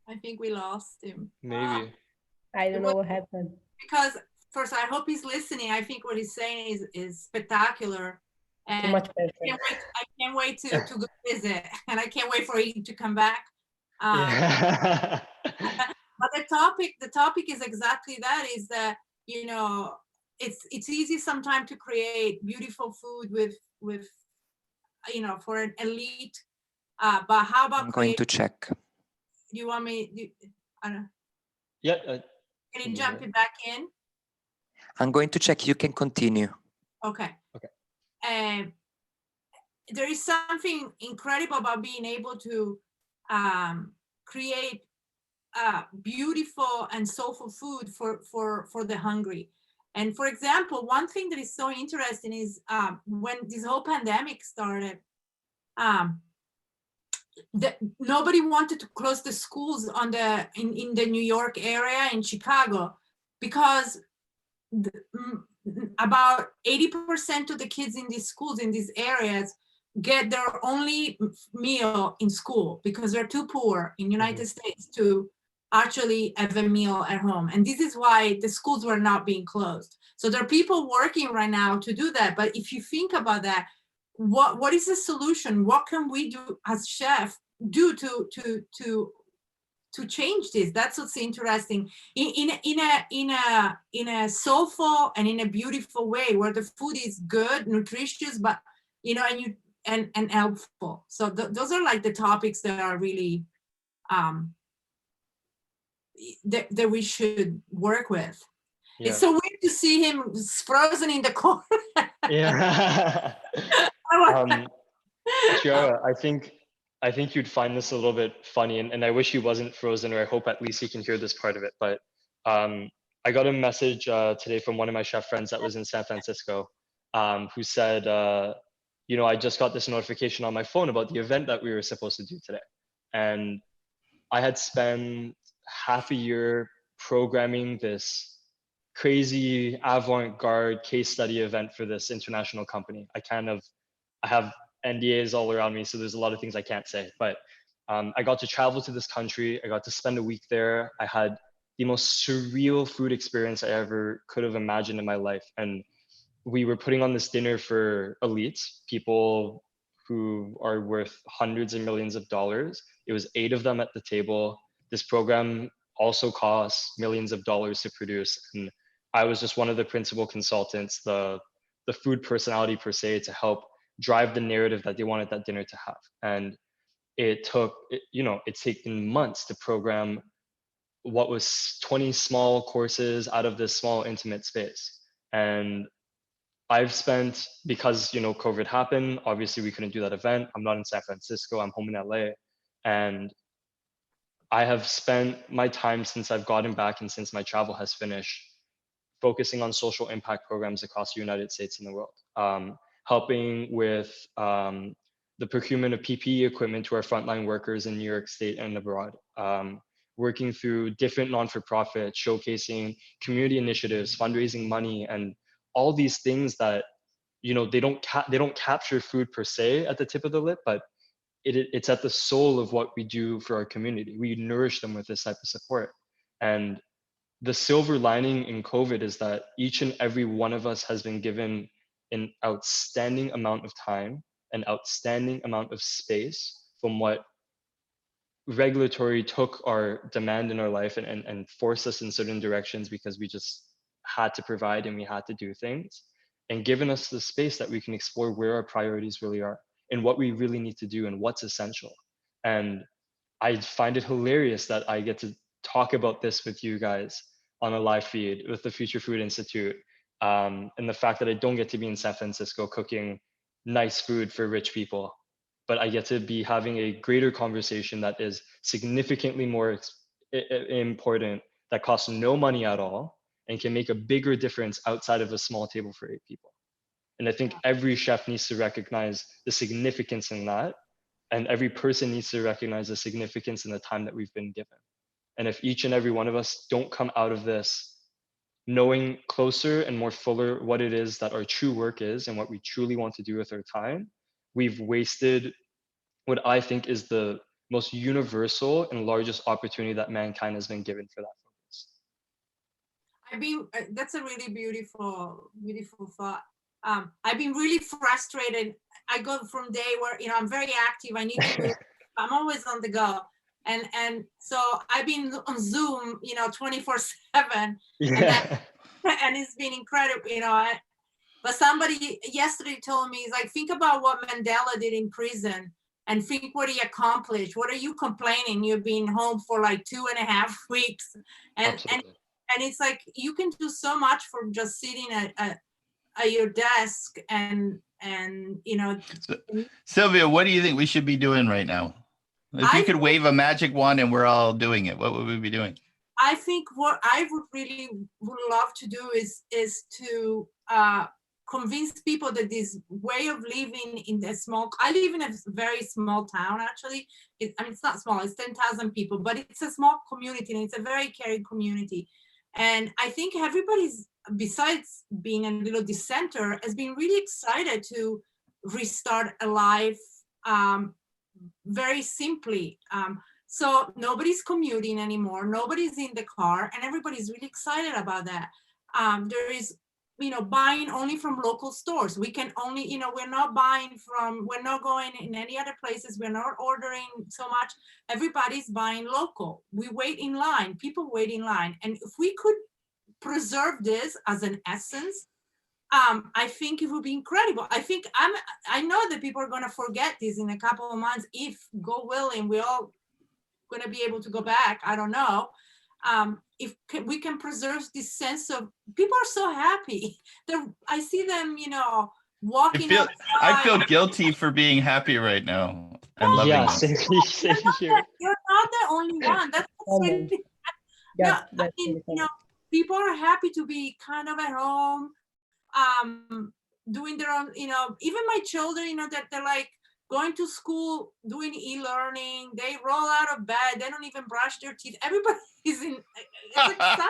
I think we lost him. Maybe. I don't know what happened. Because first, I hope he's listening. I think what he's saying is spectacular. And Too much pressure. I can't wait to go visit, and I can't wait for him to come back. Yeah. But the topic is exactly that, is that, you know, it's easy sometimes to create beautiful food with you know, for an elite, but how about I'm going to check. do you want me, I don't know, Yeah. can you jump it back in? I'm going to check. You can continue. Okay. Okay. And there is something incredible about being able to create beautiful and soulful food for the hungry. And for example, one thing that is so interesting is when this whole pandemic started, nobody wanted to close the schools in the New York area, in Chicago, because about 80% of the kids in these schools, in these areas, get their only meal in school because they're too poor in United States to actually have a meal at home. And this is why the schools were not being closed. So there are people working right now to do that. But if you think about that, what is the solution? What can we do as chefs do to change this? That's what's interesting in a soulful and in a beautiful way, where the food is good, nutritious, but you know, and helpful. So those are like the topics that are really that we should work with. Yeah. It's so weird to see him frozen in the corner. Yeah. Chiara, I think you'd find this a little bit funny, and I wish he wasn't frozen, or I hope at least he can hear this part of it. But I got a message today from one of my chef friends that was in San Francisco, who said, you know, I just got this notification on my phone about the event that we were supposed to do today. And I had spent half a year programming this crazy avant-garde case study event for this international company. I have NDAs all around me, so there's a lot of things I can't say, but I got to travel to this country. I got to spend a week there. I had the most surreal food experience I ever could have imagined in my life. And we were putting on this dinner for elites, people who are worth hundreds of millions of dollars. It was 8 of them at the table. This program also costs millions of dollars to produce. And I was just one of the principal consultants, the food personality per se, to help drive the narrative that they wanted that dinner to have. And it took, it's taken months to program what was 20 small courses out of this small intimate space. And I've spent, because COVID happened, obviously we couldn't do that event. I'm not in San Francisco, I'm home in LA. And I have spent my time since I've gotten back and since my travel has finished focusing on social impact programs across the United States and the world, helping with the procurement of PPE equipment to our frontline workers in New York State and abroad, working through different non-for-profit, showcasing community initiatives, fundraising money, and all these things that they don't capture food per se at the tip of the lip, but it's at the soul of what we do for our community. We nourish them with this type of support. And the silver lining in COVID is that each and every one of us has been given an outstanding amount of time, an outstanding amount of space from what regulatory took our demand in our life and forced us in certain directions because we just had to provide and we had to do things, and given us the space that we can explore where our priorities really are and what we really need to do and what's essential. And I find it hilarious that I get to talk about this with you guys on a live feed with the Future Food Institute, and the fact that I don't get to be in San Francisco cooking nice food for rich people, but I get to be having a greater conversation that is significantly more important, that costs no money at all, and can make a bigger difference outside of a small table for 8 people. And I think every chef needs to recognize the significance in that. And every person needs to recognize the significance in the time that we've been given. And if each and every one of us don't come out of this knowing closer and more fuller what it is that our true work is and what we truly want to do with our time, we've wasted what I think is the most universal and largest opportunity that mankind has been given for that focus. That's a really beautiful thought. I've been really frustrated. I go from day where, I'm very active. I need to move. I'm always on the go. And so I've been on Zoom, 24/7. Yeah. And it's been incredible, but somebody yesterday told me, he's like, think about what Mandela did in prison and think what he accomplished. What are you complaining? You've been home for like 2.5 weeks. And it's like, you can do so much from just sitting at your desk and Sylvia, what do you think we should be doing right now? If you could wave a magic wand and we're all doing it, what would we be doing? I think what I would love to do is to convince people that this way of living in the I live in a very small town, actually. It's not small, it's 10,000 people, but it's a small community and it's a very caring community. And I think everybody's, besides being a little dissenter, has been really excited to restart a life very simply. So nobody's commuting anymore, nobody's in the car, and everybody's really excited about that. There is, buying only from local stores. We can only, we're not going in any other places. We're not ordering so much. Everybody's buying local. We wait in line, people wait in line. And if we could preserve this as an essence, I think it would be incredible. I know that people are going to forget this in a couple of months. If, God willing, we all going to be able to go back. I don't know. If we can preserve this sense of, people are so happy. I see them, walking outside. I feel guilty for being happy right now and loving them. Same here. You're not the only one. That's really, people are happy to be kind of at home, doing their own, even my children, that they're like going to school, doing e-learning, they roll out of bed, they don't even brush their teeth. Everybody is it's exciting.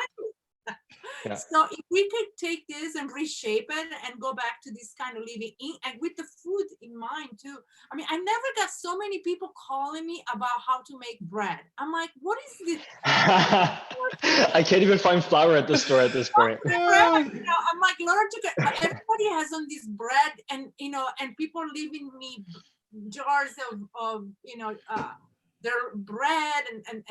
Yeah. So if we could take this and reshape it and go back to this kind of living and with the food in mind too. I mean, I never got so many people calling me about how to make bread. I'm like, what is this? I can't even find flour at the store at this point. I'm like, learn to get, everybody has on this bread and, and people are leaving me jars of their bread and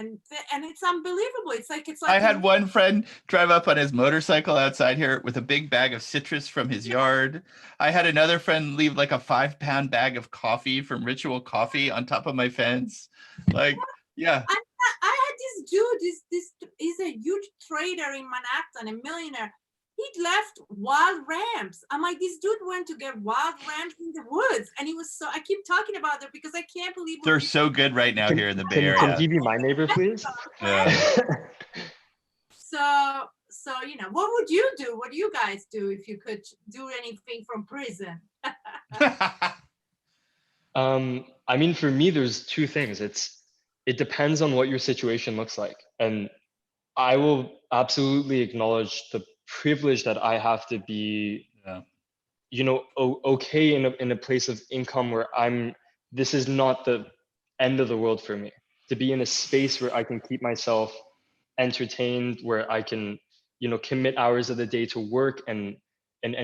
it's unbelievable. It's like I had one friend drive up on his motorcycle outside here with a big bag of citrus from his yard. I had another friend leave like a 5-pound bag of coffee from Ritual Coffee on top of my fence. Like, yeah. I had this dude, this is a huge trader in Manhattan, a millionaire. He left wild rams. I'm like, this dude went to get wild rams in the woods. And he was so, I keep talking about them because I can't believe they're so good right now here in the Bay Area. Can he be my neighbor, please? Yeah. So, what would you do? What do you guys do if you could do anything from prison? I mean, for me, there's two things. It depends on what your situation looks like. And I will absolutely acknowledge the privilege that I have to be, okay in a place of income where this is not the end of the world for me. To be in a space where I can keep myself entertained, where I can, commit hours of the day to work and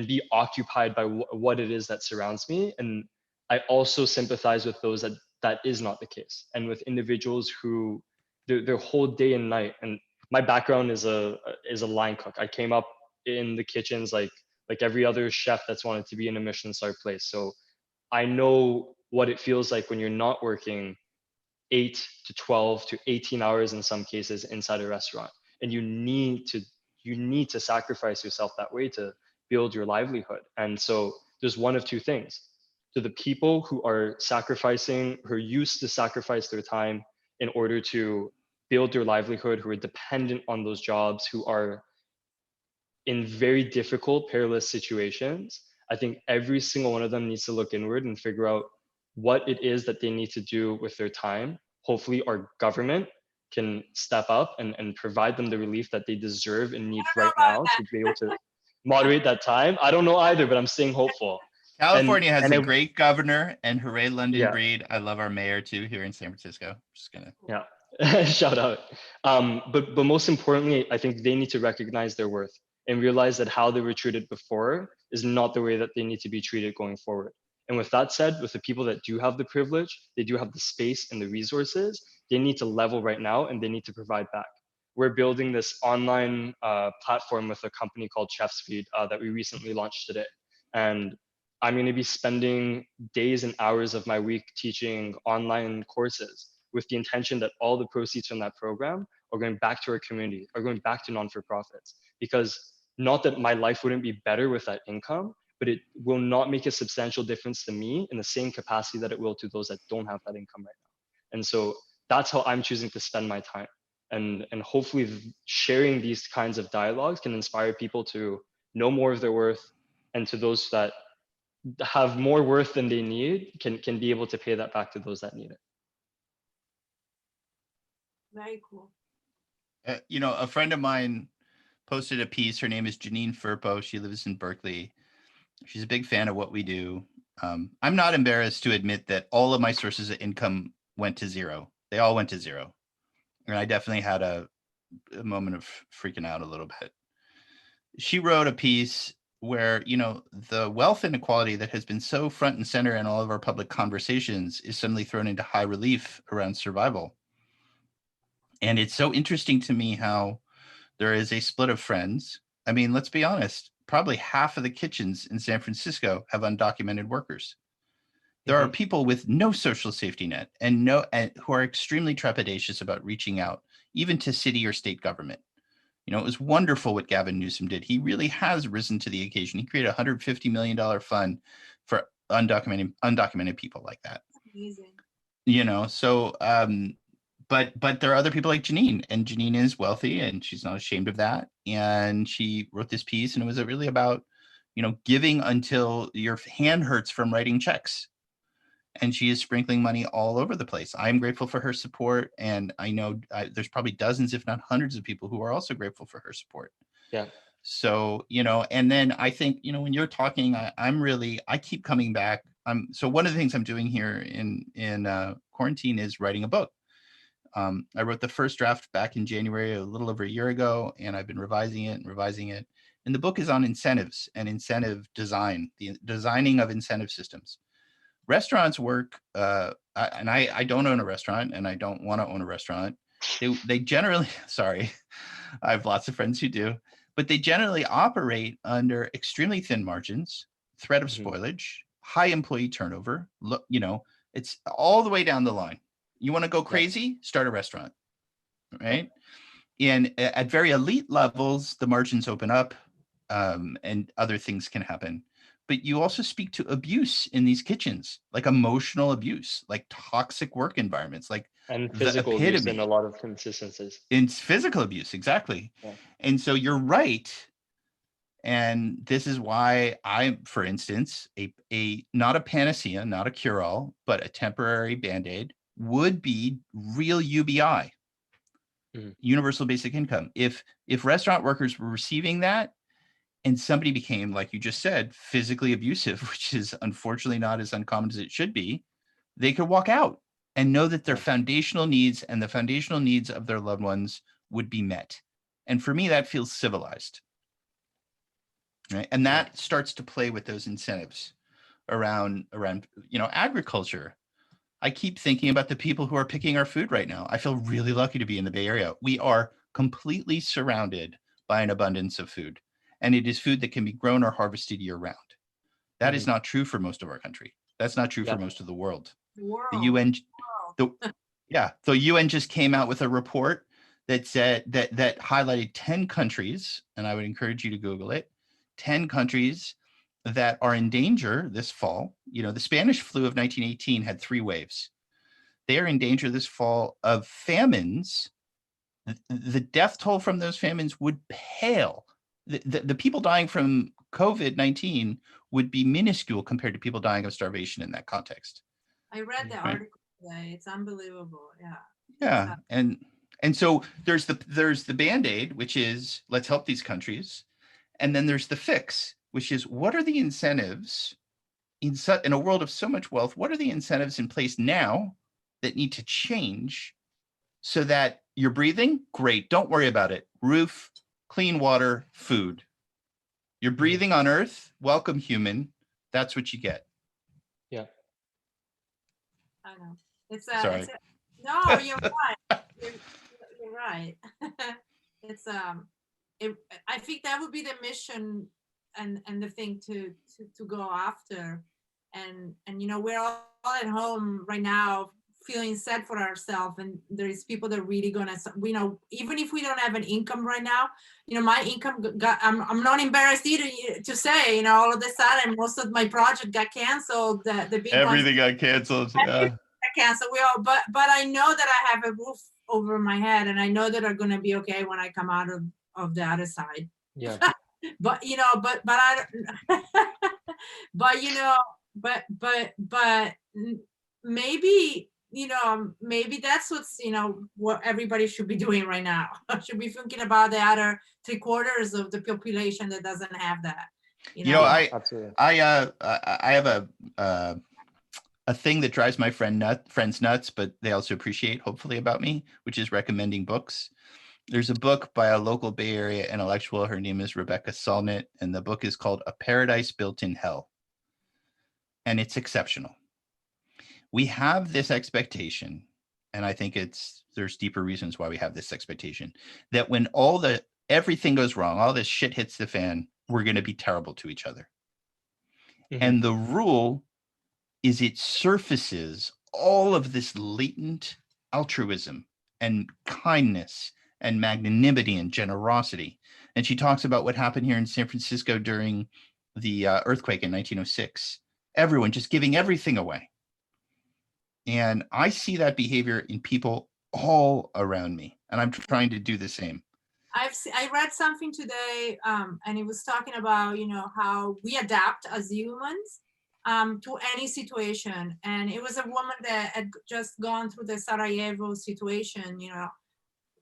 be occupied by what it is that surrounds me. And I also sympathize with those that is not the case, and with individuals who their whole day and night. And my background is a line cook. I came up in the kitchens like every other chef that's wanted to be in a Michelin star place. So I know what it feels like when you're not working 8 to 12 to 18 hours in some cases inside a restaurant, and you need to sacrifice yourself that way to build your livelihood. And so there's one of two things. To the people who are sacrificing, who are used to sacrifice their time in order to build their livelihood, who are dependent on those jobs, who are in very difficult, perilous situations, I think every single one of them needs to look inward and figure out what it is that they need to do with their time. Hopefully our government can step up and provide them the relief that they deserve and need right now to be able to moderate that time. I don't know either, but I'm staying hopeful. California has a great governor, and hooray London Breed. I love our mayor too here in San Francisco. Just gonna shout out. But most importantly, I think they need to recognize their worth and realize that how they were treated before is not the way that they need to be treated going forward. And with that said, with the people that do have the privilege, they do have the space and the resources, they need to level right now and they need to provide back. We're building this online platform with a company called Chef's Feed that we recently launched today. And I'm going to be spending days and hours of my week teaching online courses with the intention that all the proceeds from that program are going back to our community, are going back to non-for-profits. Because not that my life wouldn't be better with that income, but it will not make a substantial difference to me in the same capacity that it will to those that don't have that income right now. And so that's how I'm choosing to spend my time. And hopefully sharing these kinds of dialogues can inspire people to know more of their worth, and to those that have more worth than they need can be able to pay that back to those that need it. Very cool. A friend of mine posted a piece. Her name is Janine Firpo. She lives in Berkeley. She's a big fan of what we do. I'm not embarrassed to admit that all of my sources of income went to zero. They all went to zero. And I definitely had a moment of freaking out a little bit. She wrote a piece where, the wealth inequality that has been so front and center in all of our public conversations is suddenly thrown into high relief around survival. And it's so interesting to me how there is a split of friends. I mean, let's be honest, probably half of the kitchens in San Francisco have undocumented workers. There are people with no social safety net and who are extremely trepidatious about reaching out, even to city or state government. It was wonderful what Gavin Newsom did. He really has risen to the occasion. He created a $150 million fund for undocumented people like that. Amazing. So, but there are other people like Janine, and Janine is wealthy and she's not ashamed of that. And she wrote this piece, and it was really about, giving until your hand hurts from writing checks. And she is sprinkling money all over the place. I'm grateful for her support. And I know there's probably dozens, if not hundreds of people who are also grateful for her support. Yeah. So, and then I think, when you're talking, I keep coming back. So one of the things I'm doing here in quarantine is writing a book. I wrote the first draft back in January, a little over a year ago, and I've been revising it. And the book is on incentives and incentive design, the designing of incentive systems. Restaurants work, and I don't own a restaurant, and I don't want to own a restaurant. They generally, sorry, I have lots of friends who do, but they generally operate under extremely thin margins, threat of spoilage, high employee turnover. Look, you know, it's all the way down the line. You want to go crazy? Start a restaurant, right? And at very elite levels, the margins open up, and other things can happen. But you also speak to abuse in these kitchens, like emotional abuse, like toxic work environments, like and the physical abuse epitome. in a lot of instances. It's physical abuse, exactly. Yeah. And so you're right. And this is why I, for instance, a not a panacea, not a cure-all, but a temporary Band-Aid would be real UBI, universal basic income. If restaurant workers were receiving that, and somebody became, like you just said, physically abusive, which is unfortunately not as uncommon as it should be, they could walk out and know that their foundational needs and the foundational needs of their loved ones would be met. And for me, that feels civilized. Right? And that starts to play with those incentives around, you know, agriculture. I keep thinking about the people who are picking our food right now. I feel really lucky to be in the Bay Area. We are completely surrounded by an abundance of food. And it is food that can be grown or harvested year round. That is not true for most of our country. That's not true for most of the world. The UN, the UN just came out with a report that said that highlighted 10 countries, and I would encourage you to Google it, 10 countries that are in danger this fall. You know, the Spanish flu of 1918 had 3 waves. They are in danger this fall of famines. The death toll from those famines would pale. The people dying from COVID-19 would be minuscule compared to people dying of starvation in that context. I read the article today. It's unbelievable. Yeah. Yeah, and so there's the Band-Aid, which is let's help these countries, and then there's the fix, which is what are the incentives in a world of so much wealth? What are the incentives in place now that need to change so that you're breathing? Great, don't worry about it. Roof, clean water, food. You're breathing on Earth. Welcome, human. That's what you get. Yeah. I know. Sorry. No, you're right. You're right. It's I think that would be the mission and the thing to go after. And you know, we're all at home right now feeling sad for ourselves, and there is people that are really gonna, you know, even if we don't have an income right now, you know, my income got, I'm not embarrassed either to say, you know, all of a sudden most of my project got canceled. The big everything got canceled. Yeah. Canceled. We all, but I know that I have a roof over my head, and I know that I'm gonna be okay when I come out of the other side. Yeah. But you know, but I don't, but you know, but maybe, you know, maybe that's what's, you know, what everybody should be doing right now. Should be thinking about the other 3/4 of the population that doesn't have that. You know, I have a thing that drives my friends nuts, but they also appreciate, hopefully, about me, which is recommending books. There's a book by a local Bay Area intellectual. Her name is Rebecca Solnit, and the book is called A Paradise Built in Hell. And it's exceptional. We have this expectation, and I think there's deeper reasons why we have this expectation, that when everything goes wrong, all this shit hits the fan, we're going to be terrible to each other. And the rule is it surfaces all of this latent altruism and kindness and magnanimity and generosity. And she talks about what happened here in San Francisco during the earthquake in 1906. Everyone just giving everything away. And I see that behavior in people all around me, and I'm trying to do the same. I read something today, and it was talking about, you know, how we adapt as humans to any situation. And it was a woman that had just gone through the Sarajevo situation, you know,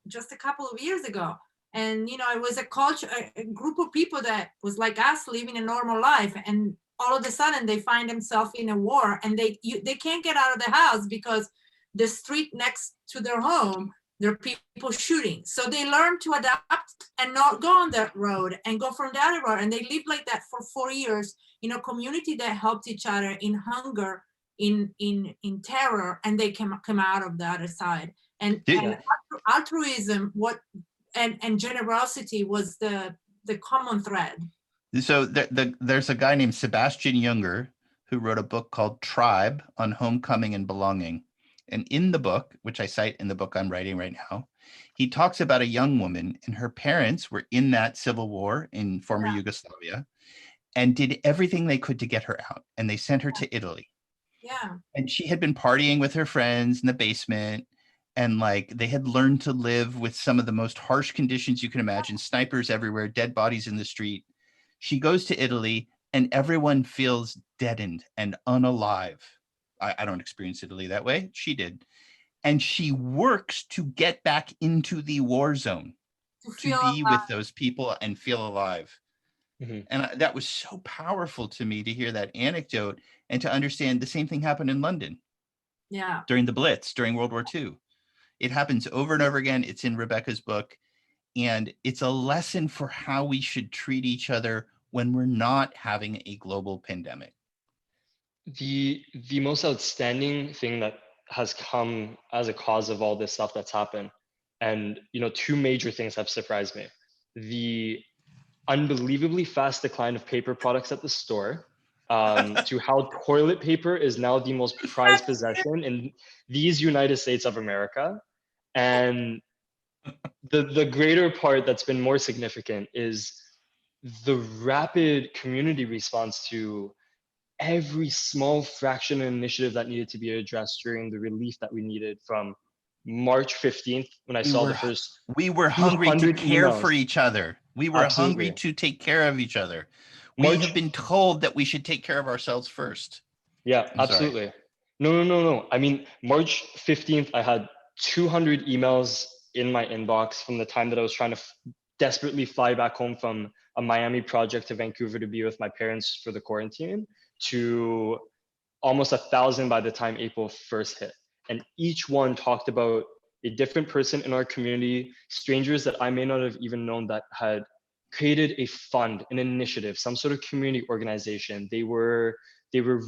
just a couple of years ago. And, you know, it was a group of people that was like us living a normal life. And all of a sudden they find themselves in a war, and they can't get out of the house because the street next to their home, there are people shooting. So they learn to adapt and not go on that road and go from the other road. And they lived like that for 4 years in a community that helped each other in hunger in terror, and they come out of the other side. And altruism, and generosity was the common thread. So there's a guy named Sebastian Junger who wrote a book called Tribe on Homecoming and Belonging. And in the book, which I cite in the book I'm writing right now, he talks about a young woman, and her parents were in that civil war in former Yugoslavia and did everything they could to get her out. And they sent her to Italy. Yeah. And she had been partying with her friends in the basement. And like they had learned to live with some of the most harsh conditions you can imagine, snipers everywhere, dead bodies in the street. She goes to Italy and everyone feels deadened and unalive. I don't experience Italy that way. She did. And she works to get back into the war zone, to be with those people and feel alive. Mm-hmm. And that was so powerful to me to hear that anecdote and to understand the same thing happened in London. Yeah. During the Blitz, during World War II. It happens over and over again. It's in Rebecca's book. And it's a lesson for how we should treat each other when we're not having a global pandemic. The most outstanding thing that has come as a cause of all this stuff that's happened, and two major things have surprised me: the unbelievably fast decline of paper products at the store, to how toilet paper is now the most prized possession in these United States of America, and the greater part that's been more significant is the rapid community response to every small fraction of initiative that needed to be addressed during the relief that we needed from March 15th when I saw the first. We were hungry to care for each other. We were Absolutely. hungry to take care of each other. We have been told that we should take care of ourselves first. Yeah, absolutely. No. I mean, March 15th, I had 200 emails in my inbox from the time that I was trying to desperately fly back home from a Miami project to Vancouver to be with my parents for the quarantine, to almost 1,000 by the time April 1st hit. And each one talked about a different person in our community, strangers that I may not have even known, that had created a fund, an initiative, some sort of community organization. They were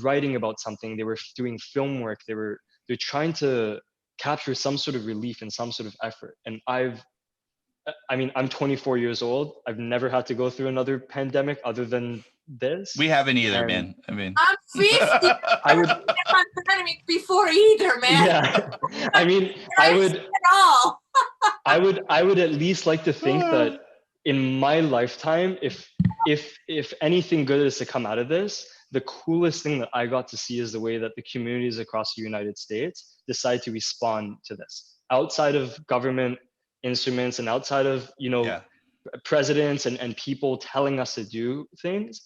writing about something, they were doing film work, they're trying to capture some sort of relief and some sort of effort. And I'm 24 years old. I've never had to go through another pandemic other than this. We haven't either, man. I'm 50. I would pandemic before either, man. Yeah. I would at least like to think that in my lifetime, if anything good is to come out of this, the coolest thing that I got to see is the way that the communities across the United States decide to respond to this. Outside of government instruments and outside of presidents and people telling us to do things,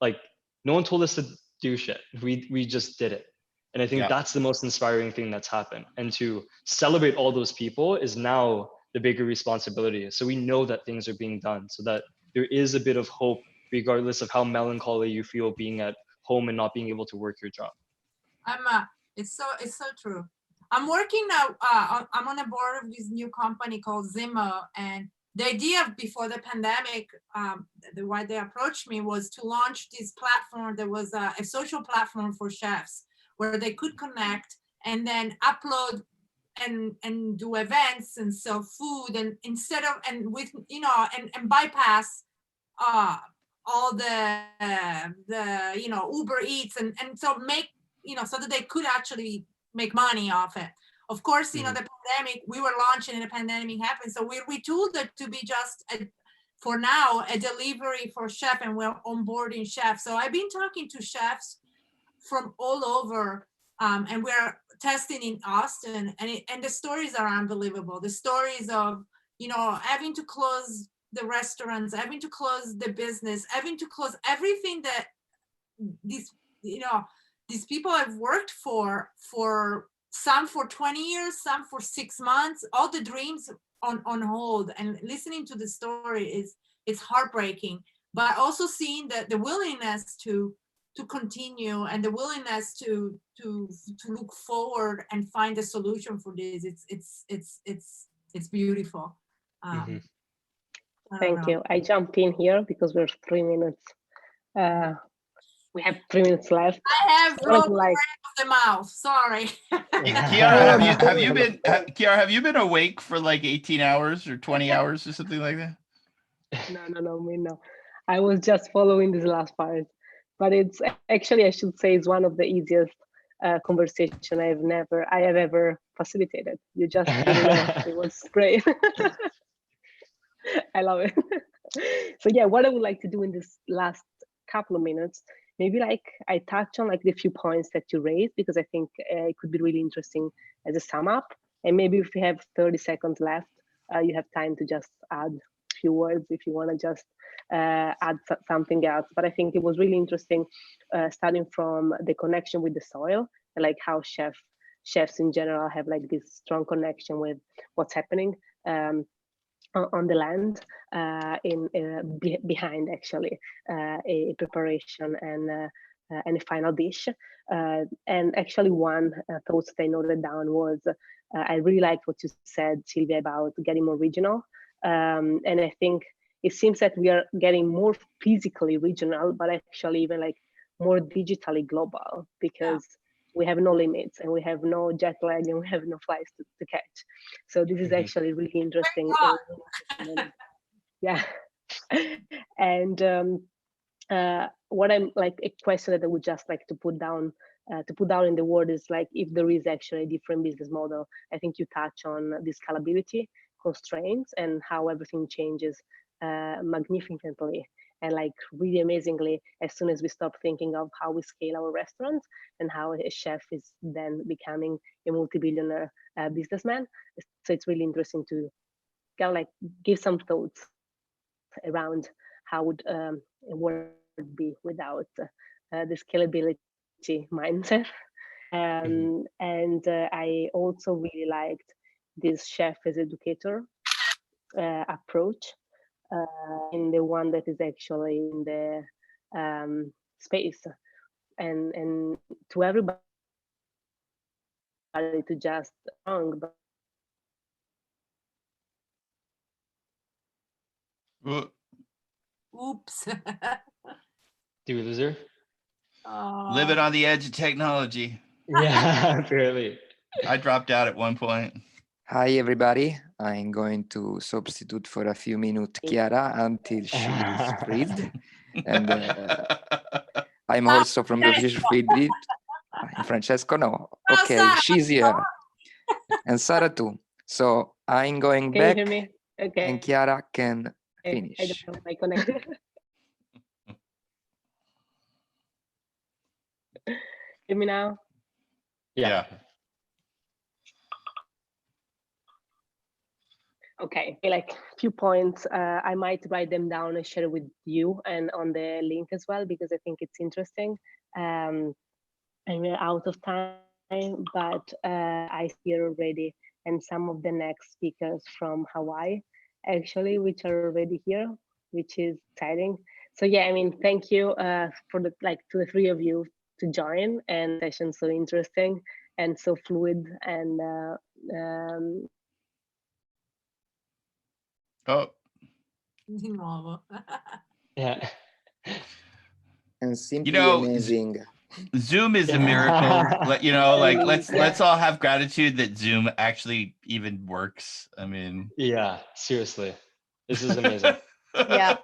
like no one told us to do shit. We just did it. And I think that's the most inspiring thing that's happened. And to celebrate all those people is now the bigger responsibility. So we know that things are being done, so that there is a bit of hope, regardless of how melancholy you feel being at home and not being able to work your job. It's so true. I'm working now. I'm on a board of this new company called Zimo, and the idea before the pandemic, the why they approached me, was to launch this platform. There was a social platform for chefs where they could connect and then upload and do events and sell food, and instead of and bypass all the Uber Eats and so make so that they could actually make money off it. Of course, the pandemic, we were launching and the pandemic happened. So we retooled it to be just, for now, a delivery for chef, and we're onboarding chefs. So I've been talking to chefs from all over, and we're testing in Austin, and the stories are unbelievable. The stories of, having to close the restaurants, having to close the business, having to close everything that these people have worked for some for 20 years, some for 6 months, all the dreams on hold. And listening to the story it's heartbreaking, but also seeing the willingness to continue and the willingness to look forward and find a solution for this. It's beautiful. Thank you. I jump in here because we're 3 minutes We have 3 minutes left. I have What I rolled would like. the mouth. Sorry. Kiara, have you been awake for like 18 hours or 20 hours or something like that? No. I was just following this last part, but it's actually, I should say, it's one of the easiest conversation I have ever facilitated. You just didn't know. It was great. I love it. So yeah, what I would like to do in this last couple of minutes, maybe like I touch on like the few points that you raised, because I think it could be really interesting as a sum up. And maybe if we have 30 seconds left, you have time to just add a few words if you want to just add something else. But I think it was really interesting, starting from the connection with the soil, and like how chefs in general have like this strong connection with what's happening on the land, behind actually a preparation and a final dish. And actually one thought that I noted down was, I really liked what you said, Silvia, about getting more regional. And I think it seems that we are getting more physically regional, but actually even like more digitally global, because we have no limits and we have no jet lag and we have no flights to catch. So this is actually really interesting. Yeah. And what I'm like, a question that I would just like to put down in the word is like, if there is actually a different business model. I think you touch on the scalability constraints and how everything changes magnificently and like really amazingly as soon as we stop thinking of how we scale our restaurants and how a chef is then becoming a multi-billionaire businessman. So it's really interesting to kind of like give some thoughts around how would a world be without the scalability mindset. And I also really liked this chef as educator approach, in the one that is actually in the space, and to everybody to just wrong, but Oops. Do we lose her? Living on the edge of technology. Yeah, apparently. I dropped out at one point. Hi, everybody. I'm going to substitute for a few minutes Chiara until she is freed. And I'm also from the British Feed. Francesco, no. Okay, she's here. And Sarah too. So I'm going can back you hear me? Okay. and Chiara can I finish. don't know my connection. Hear me now? Yeah. Okay, like a few points. I might write them down and share with you and on the link as well, because I think it's interesting. And we're out of time, but I see it already, and some of the next speakers from Hawaii, actually, which are already here, which is exciting. So yeah, I mean, thank you for the to the three of you to join, and session so interesting and so fluid and Oh. Di nuovo. Yeah. And simply amazing. Zoom is a miracle. Let's all have gratitude that Zoom actually even works. I mean, yeah, seriously, this is amazing. Yeah,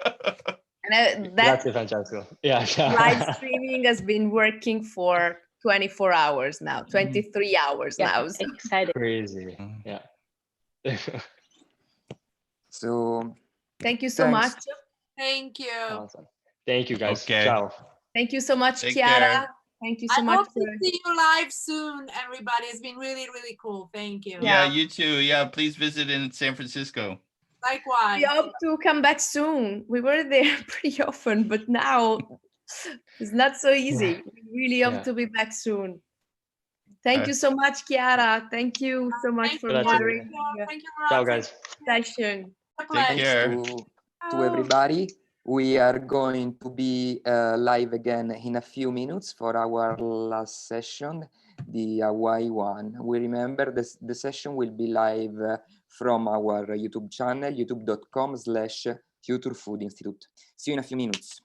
and that Francesco. Yeah, live streaming has been working for 24 hours now, 23 hours now. So. Exciting. Crazy. Yeah. So thank you so much. Thank you. Awesome. Thank you, guys. Okay. Ciao. Thank you so much, Take Chiara. care. Thank you so I much. hope to see you live soon, everybody. It's been really, really cool. Thank you. Yeah, you too. Yeah, please visit in San Francisco. Likewise. We hope to come back soon. We were there pretty often, but now it's not so easy. We really hope to be back soon. Thank you so much, Chiara. Thank you so much for moderating Thank you, ciao, guys. session. Take care. To everybody. We are going to be live again in a few minutes for our last session, the Hawaii one. We remember the session will be live from our YouTube channel, youtube.com/Future Food Institute. See you in a few minutes.